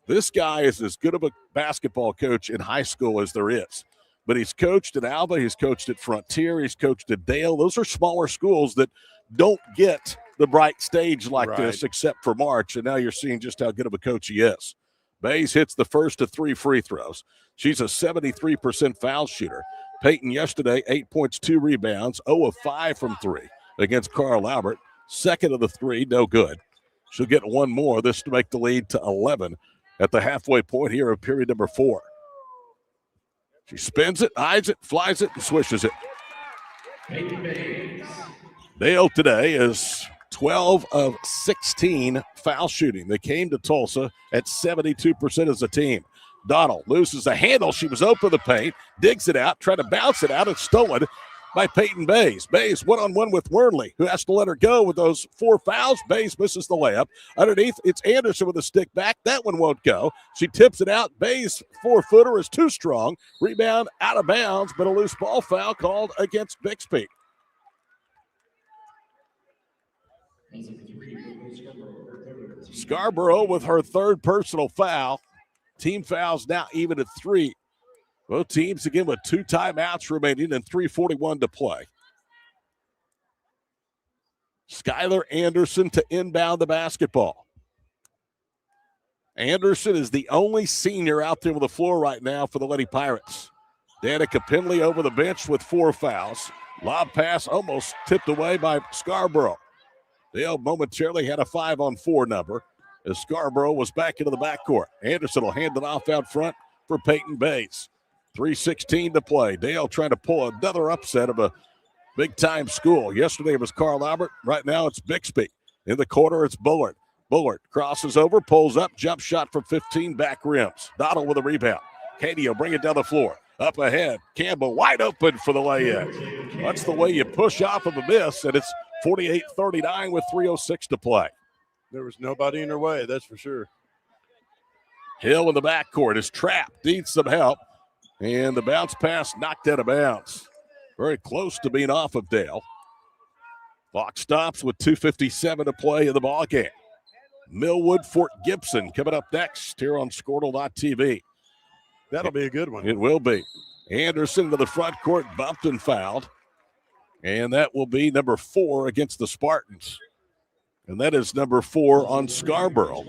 This guy is as good of a basketball coach in high school as there is. But he's coached at Alba, he's coached at Frontier, he's coached at Dale. Those are smaller schools that don't get the bright stage like this except for March, and now you're seeing just how good of a coach he is. Bays hits the first of 3 free throws. She's a 73% foul shooter. Peyton yesterday, 8 points, 2 rebounds, 0 of 5 from 3 against Carl Albert. Second of the 3, no good. She'll get one more, this to make the lead to 11 at the halfway point here of period number 4. She spins it, eyes it, flies it, and swishes it. Dale today is 12 of 16 foul shooting. They came to Tulsa at 72% as a team. Donald loses a handle. She was open the paint, digs it out, trying to bounce it out. It's stolen by Peyton Bays. Bays one-on-one with Wernley, who has to let her go with those 4 fouls. Bays misses the layup. Underneath, it's Anderson with a stick back. That one won't go. She tips it out. Bays' 4-footer is too strong. Rebound out of bounds, but a loose ball foul called against Bixby. Scarborough with her 3rd personal foul. Team fouls now even at 3. Both teams again with 2 timeouts remaining and 3:41 to play. Skylar Anderson to inbound the basketball. Anderson is the only senior out there on the floor right now for the Lady Pirates. Danica Penley over the bench with 4 fouls. Lob pass almost tipped away by Scarborough. Dale momentarily had a 5-on-4 number as Scarborough was back into the backcourt. Anderson will hand it off out front for Peyton Bays. 3:16 to play. Dale trying to pull another upset of a big-time school. Yesterday it was Carl Albert. Right now it's Bixby. In the corner, it's Bullard. Bullard crosses over, pulls up, jump shot from 15, back rims. Doddle with a rebound. Katie will bring it down the floor. Up ahead, Campbell wide open for the lay-in. That's the way you push off of a miss, and it's 48-39 with 3:06 to play. There was nobody in her way, that's for sure. Hill in the backcourt is trapped, needs some help. And the bounce pass knocked out of bounds. Very close to being off of Dale. Clock stops with 2:57 to play in the ballgame. Millwood Fort Gibson coming up next here on Squirtle.tv. That'll be a good one. It will be. Anderson to the front court, bumped and fouled. And that will be number 4 against the Spartans. And that is number 4 on Scarborough.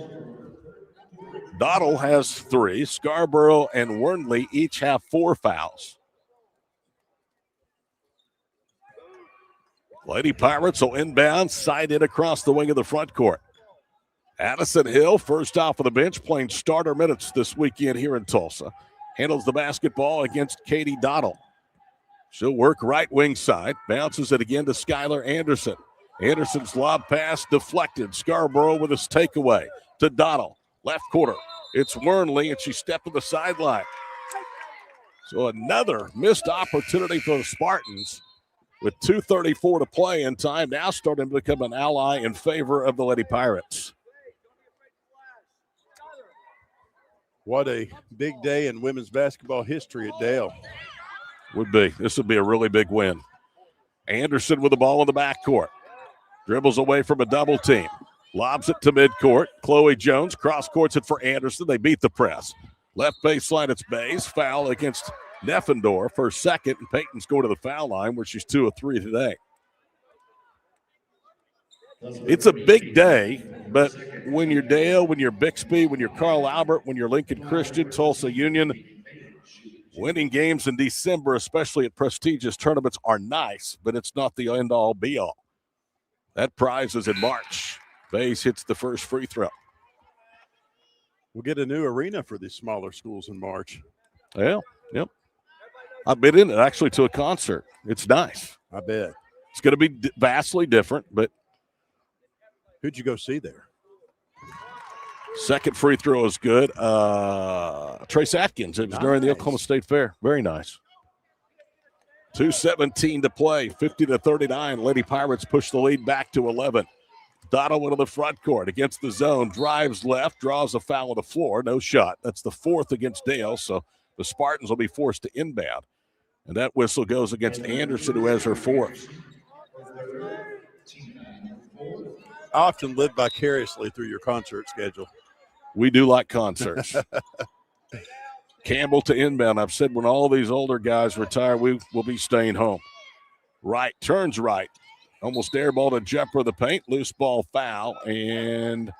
Doddle has 3. Scarborough and Wernley each have 4 fouls. Lady Pirates will inbound, side in across the wing of the front court. Addison Hill, first off of the bench, playing starter minutes this weekend here in Tulsa. Handles the basketball against Katie Doddle. She'll work right wing side, bounces it again to Skylar Anderson. Anderson's lob pass deflected. Scarborough with his takeaway to Doddle. Left quarter. It's Wernley, and she stepped to the sideline. So another missed opportunity for the Spartans with 2:34 to play in time. Now starting to become an ally in favor of the Lady Pirates. What a big day in women's basketball history at Dale. Would be. This would be a really big win. Anderson with the ball in the backcourt. Dribbles away from a double team. Lobs it to midcourt. Chloe Jones cross-courts it for Anderson. They beat the press. Left baseline, it's Bays. Foul against Neffendorf for second. And Peyton's going to the foul line where she's 2 of 3 today. It's a big day, but when you're Dale, when you're Bixby, when you're Carl Albert, when you're Lincoln Christian, Tulsa Union, winning games in December, especially at prestigious tournaments, are nice, but it's not the end-all, be-all. That prize is in March. Bays hits the first free throw. We'll get a new arena for these smaller schools in March. Yeah, yep. I've been in it actually to a concert. It's nice. I bet. It's going to be vastly different, but Who'd you go see there? Second free throw is good. Trace Atkins. It was during the Oklahoma State Fair. Very nice. 2:17 to play. 50-39. Lady Pirates push the lead back to 11. Dotto into the front court against the zone. Drives left. Draws a foul on the floor. No shot. That's the fourth against Dale. So the Spartans will be forced to inbound. And that whistle goes against Anderson, who has her fourth. I often live vicariously through your concert schedule. We do like concerts. Campbell to inbound. I've said when all these older guys retire, we will be staying home. Right, turns right. Almost air ball to jumper the paint. Loose ball foul, and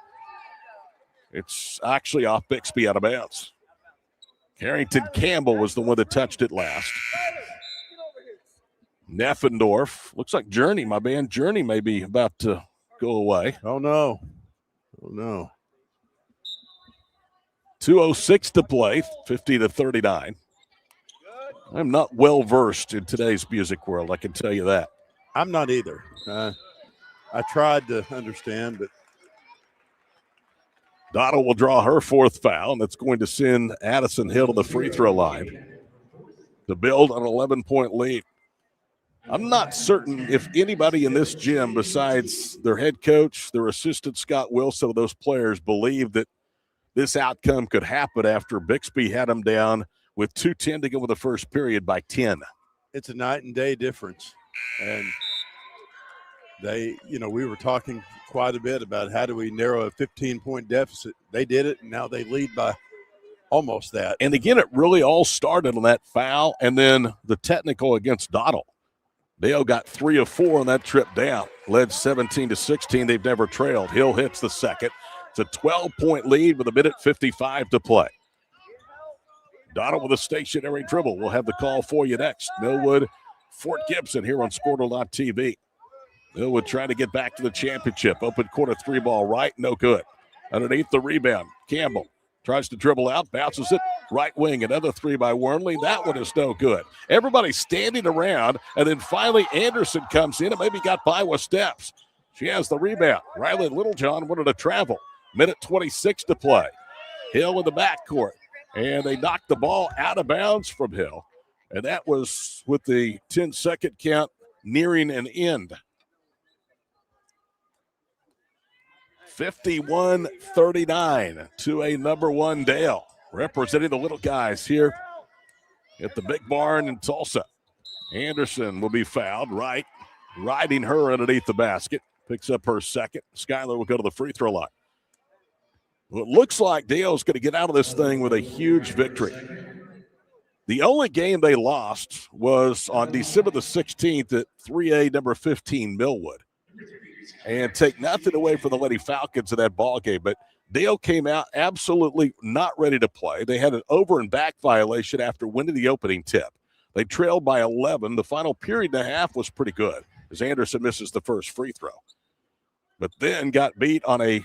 it's actually off Bixby out of bounds. Carrington Campbell was the one that touched it last. Neffendorf. Looks like Journey, my band Journey, may be about to go away. Oh, no. Oh, no. 2:06 to play, 50-39. I'm not well versed in today's music world, I can tell you that. I'm not either. I tried to understand, but Dotto will draw her fourth foul, and that's going to send Addison Hill to the free throw line to build an 11-point lead. I'm not certain if anybody in this gym besides their head coach, their assistant Scott Wilson, those players believe that this outcome could happen after Bixby had them down with 2:10 to go with the first period by 10. It's a night and day difference. And we were talking quite a bit about how do we narrow a 15-point deficit. They did it, and now they lead by almost that. And again, it really all started on that foul and then the technical against Dotto. Dale got 3 of 4 on that trip down, led 17-16. They've never trailed. Hill hits the second. It's a 12-point lead with 1:55 to play. Dotto with a stationary dribble. We'll have the call for you next. Millwood, Fort Gibson here on Squirtle.tv. Millwood trying to get back to the championship. Open quarter 3 ball right, no good. Underneath the rebound, Campbell tries to dribble out, bounces it, right wing, another 3 by Wormley. That one is no good. Everybody's standing around, and then finally Anderson comes in and maybe got by with steps. She has the rebound. Riley Littlejohn wanted to travel. 1:26 to play. Hill in the backcourt, and they knocked the ball out of bounds from Hill, and that was with the 10-second count nearing an end. 51-39 to a number 1 Dale, representing the little guys here at the Big Barn in Tulsa. Anderson will be fouled, right, riding her underneath the basket, picks up her second. Skyler will go to the free throw line. Well, it looks like Dale's going to get out of this thing with a huge victory. The only game they lost was on December the 16th at 3A number 15 Millwood. And take nothing away from the Lady Falcons in that ball game, but Dale came out absolutely not ready to play. They had an over and back violation after winning the opening tip. They trailed by 11. The final period and a half was pretty good as Anderson misses the first free throw. But then got beat on a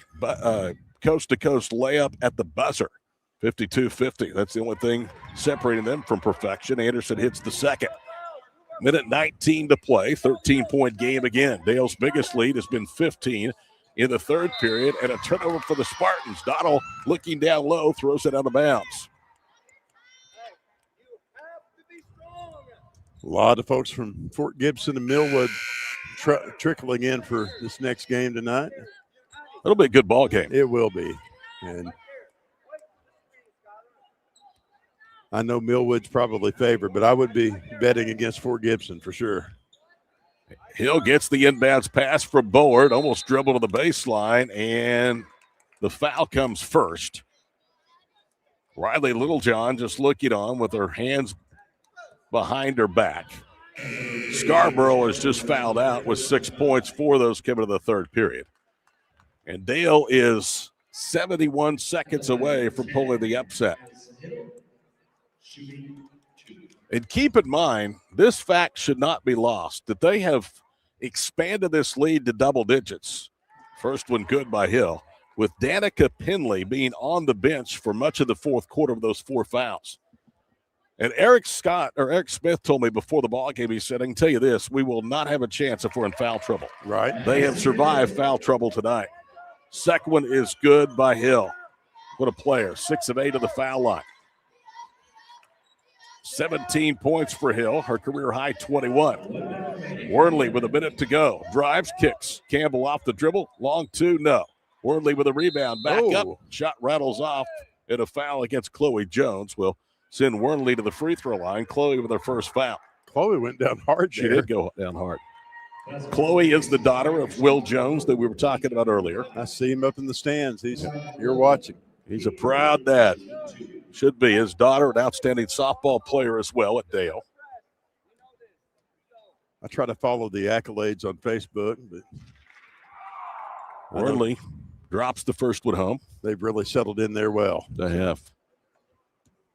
coast-to-coast layup at the buzzer, 52-50. That's the only thing separating them from perfection. Anderson hits the second. 1:19 to play, 13-point game again. Dale's biggest lead has been 15 in the third period, and a turnover for the Spartans. Dotto looking down low, throws it out of bounds. A lot of folks from Fort Gibson and Millwood trickling in for this next game tonight. It'll be a good ball game. It will be. And I know Millwood's probably favored, but I would be betting against Fort Gibson for sure. Hill gets the inbounds pass from Board, almost dribbled to the baseline, and the foul comes first. Riley Littlejohn just looking on with her hands behind her back. Scarborough has just fouled out with 6 points. 4 of those coming to the third period. And Dale is 71 seconds away from pulling the upset. And keep in mind, this fact should not be lost, that they have expanded this lead to double digits. First one good by Hill, with Danica Penley being on the bench for much of the fourth quarter of those 4 fouls. And Eric Smith told me before the ball game, he said, I can tell you this, we will not have a chance if we're in foul trouble. Right. They have survived foul trouble tonight. Second one is good by Hill. What a player. 6 of 8 to the foul line. 17 points for Hill. Her career high 21. Wernley with a minute to go. Drives, kicks. Campbell off the dribble. Long two, no. Wernley with a rebound. Back up. Shot rattles off. And a foul against Chloe Jones will send Wernley to the free throw line. Chloe with her first foul. Chloe went down hard there. She did go down hard. Chloe is the daughter of Will Jones that we were talking about earlier. I see him up in the stands. You're watching. He's a proud dad. Should be. His daughter, an outstanding softball player as well at Dale. I try to follow the accolades on Facebook, but Wernley drops the first one home. They've really settled in there well. They have.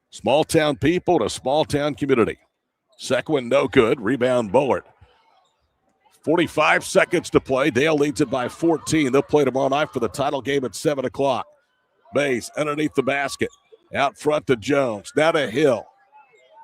Small town people in a small town community. Second one, no good. Rebound, Bullard. 45 seconds to play. Dale leads it by 14. They'll play tomorrow night for the title game at 7 o'clock. Bays underneath the basket. Out front to Jones. Now to Hill.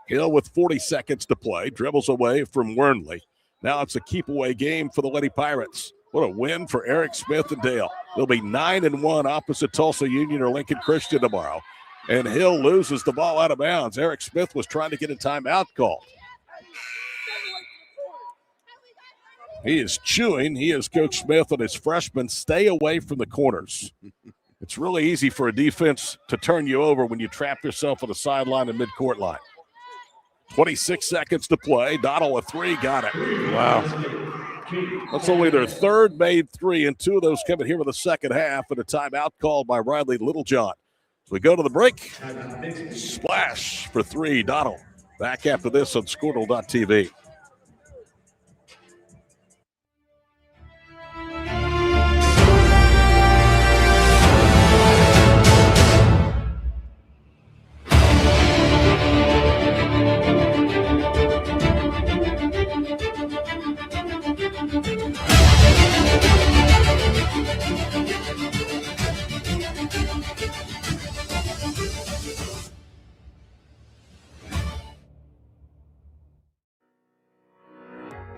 Hill with 40 seconds to play. Dribbles away from Wernley. Now it's a keep-away game for the Lady Pirates. What a win for Eric Smith and Dale. They'll be 9-1 opposite Tulsa Union or Lincoln Christian tomorrow. And Hill loses the ball out of bounds. Eric Smith was trying to get a timeout called. He is chewing. He is Coach Smith and his freshmen. Stay away from the corners. It's really easy for a defense to turn you over when you trap yourself on the sideline and midcourt line. 26 seconds to play. Dottle a three. Got it. Wow. That's only their third made three, and two of those coming here in the second half, and a timeout called by Riley Littlejohn. As we go to the break, splash for three. Dottle back after this on Squirtle.tv.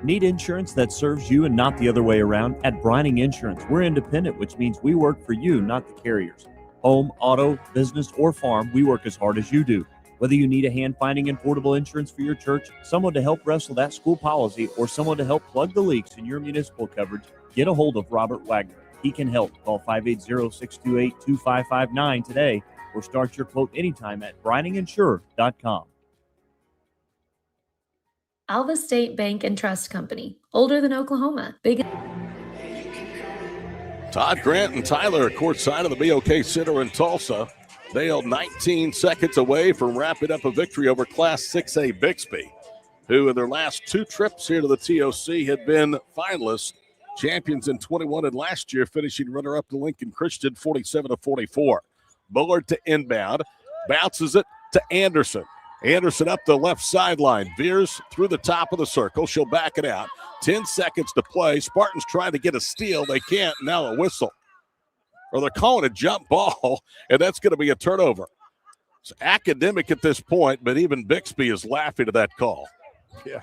Need insurance that serves you and not the other way around? At Brining Insurance, we're independent, which means we work for you, not the carriers. Home, auto, business, or farm, we work as hard as you do. Whether you need a hand-finding and portable insurance for your church, someone to help wrestle that school policy, or someone to help plug the leaks in your municipal coverage, get a hold of Robert Wagner. He can help. Call 580-628-2559 today or start your quote anytime at brininginsure.com. Alva State Bank and Trust Company, older than Oklahoma. Big. Todd Grant and Tyler courtside of the BOK Center in Tulsa. Dale 19 seconds away from wrapping up a victory over Class 6A Bixby, who in their last two trips here to the TOC had been finalists, champions in 21 and last year finishing runner-up to Lincoln Christian 47-44. Bullard to inbound, bounces it to Anderson. Anderson up the left sideline, veers through the top of the circle. She'll back it out. 10 seconds to play. Spartans trying to get a steal. They can't. Now a whistle. Or they're calling a jump ball, and that's going to be a turnover. It's academic at this point, but even Bixby is laughing at that call. Yeah.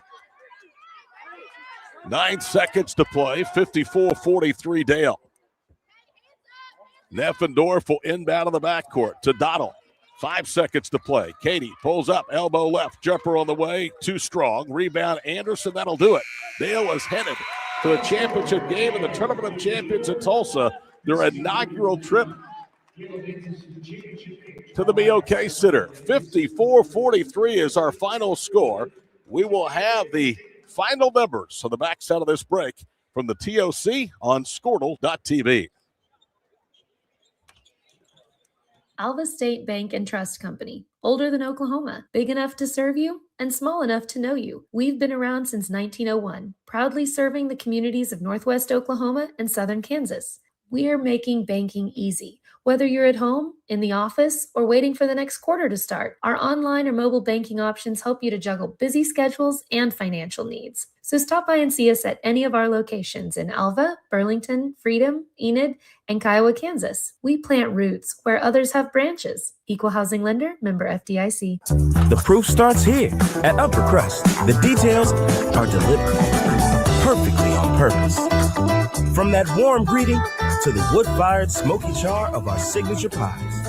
9 seconds to play. 54-43 Dale. Neffendorf will inbound of the backcourt to Dottle. 5 seconds to play. Katie pulls up, elbow left, jumper on the way, too strong. Rebound Anderson, that'll do it. Dale is headed to the championship game in the Tournament of Champions in Tulsa. Their inaugural trip to the BOK Center. 54-43 is our final score. We will have the final numbers on the backside of this break from the TOC on Squirtle.tv. Alva State Bank and Trust Company, older than Oklahoma, big enough to serve you and small enough to know you. We've been around since 1901, proudly serving the communities of Northwest Oklahoma and Southern Kansas. We are making banking easy. Whether you're at home, in the office, or waiting for the next quarter to start, our online or mobile banking options help you to juggle busy schedules and financial needs. So stop by and see us at any of our locations in Alva, Burlington, Freedom, Enid, and Kiowa, Kansas. We plant roots where others have branches. Equal Housing Lender, member FDIC. The proof starts here at Upper Crust. The details are deliberate, perfectly on purpose. From that warm greeting to the wood-fired smoky char of our signature pies.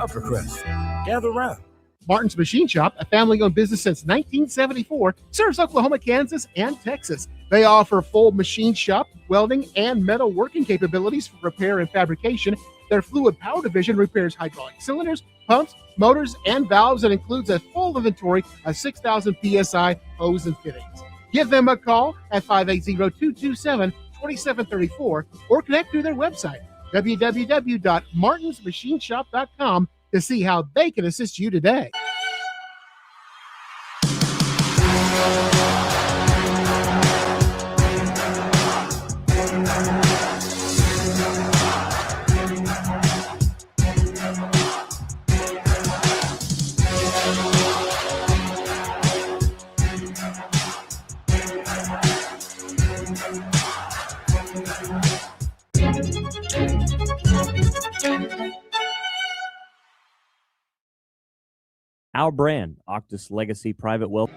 Upper Crust, gather around. Martin's Machine Shop, a family-owned business since 1974, serves Oklahoma, Kansas, and Texas. They offer full machine shop, welding, and metal working capabilities for repair and fabrication. Their fluid power division repairs hydraulic cylinders, pumps, motors, and valves, and includes a full inventory of 6,000 PSI hose and fittings. Give them a call at 580-227-2734 or connect through their website, www.martinsmachineshop.com, to see how they can assist you today. Our brand, Octus Legacy Private Wealth.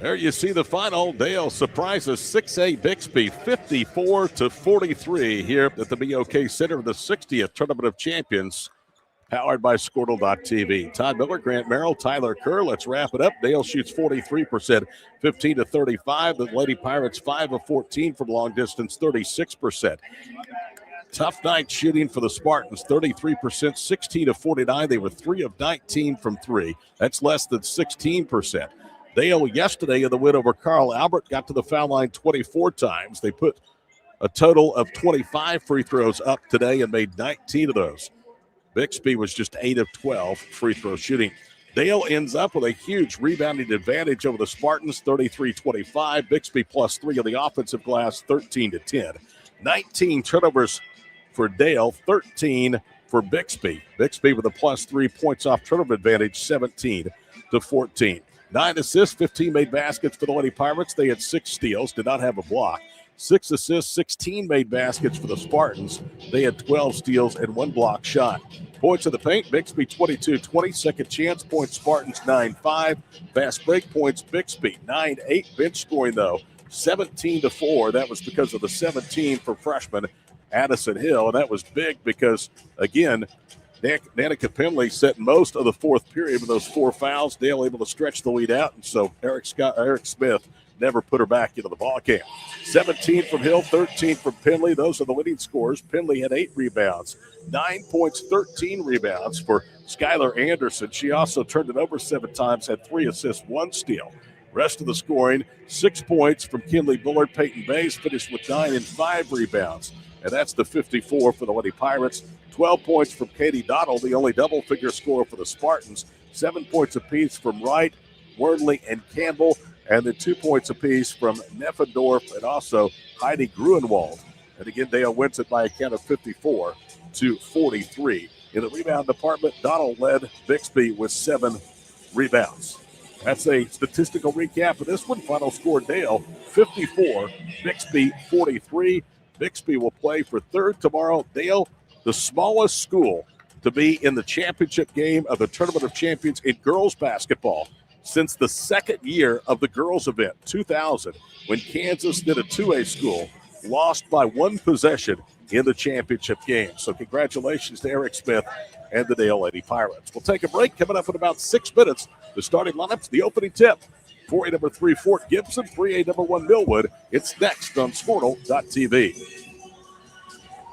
There you see the final. Dale surprises 6A Bixby 54-43 here at the BOK Center of the 60th Tournament of Champions, powered by Squirtle.tv. Todd Miller, Grant Merrill, Tyler Kerr. Let's wrap it up. Dale shoots 43%, 15-35. The Lady Pirates 5 of 14 from long distance, 36%. Tough night shooting for the Spartans, 33%, 16-49. They were 3 of 19 from 3. That's less than 16%. Dale yesterday in the win over Carl Albert got to the foul line 24 times. They put a total of 25 free throws up today and made 19 of those. Bixby was just 8 of 12 free throw shooting. Dale ends up with a huge rebounding advantage over the Spartans, 33-25. Bixby plus 3 on the offensive glass, 13-10. 19 turnovers for Dale, 13 for Bixby. Bixby with a plus 3 points off turnover advantage, 17-14. 9 assists, 15 made baskets for the Lady Pirates. They had 6 steals, did not have a block. 6 assists, 16 made baskets for the Spartans. They had 12 steals and 1 block shot. Points in the paint, Bixby 22-20. Second chance points, Spartans 9-5. Fast break points, Bixby 9-8. Bench scoring, though, 17-4. That was because of the 17 for freshman Addison Hill, and that was big because, again, Danica Penley set most of the fourth period with those 4 fouls. Dale able to stretch the lead out, and so Eric Smith never put her back into the ball game. 17 from Hill, 13 from Penley. Those are the leading scorers. Penley had 8 rebounds, 9 points, 13 rebounds for Skylar Anderson. She also turned it over 7 times, had 3 assists, 1 steal. Rest of the scoring, 6 points from Kinley Bullard. Peyton Bays finished with 9 and 5 rebounds. And that's the 54 for the Lady Pirates. 12 points from Katie Dottle, the only double-figure scorer for the Spartans. 7 points apiece from Wright, Wernley, and Campbell. And then 2 points apiece from Neffendorf and also Heidi Gruenwald. And again, Dale wins it by a count of 54-43. In the rebound department, Dottle led Bixby with 7 rebounds. That's a statistical recap of this one. Final score, Dale 54, Bixby 43. Bixby will play for 3rd tomorrow. Dale, the smallest school to be in the championship game of the Tournament of Champions in girls basketball since the 2nd year of the girls event, 2000, when Kansas did a 2A school, lost by 1 possession in the championship game. So congratulations to Eric Smith and the Dale Lady Pirates. We'll take a break. Coming up in about 6 minutes, the starting lineups, the opening tip. 4A number 3, Fort Gibson. 3A number 1, Millwood. It's next on Squirtle.tv.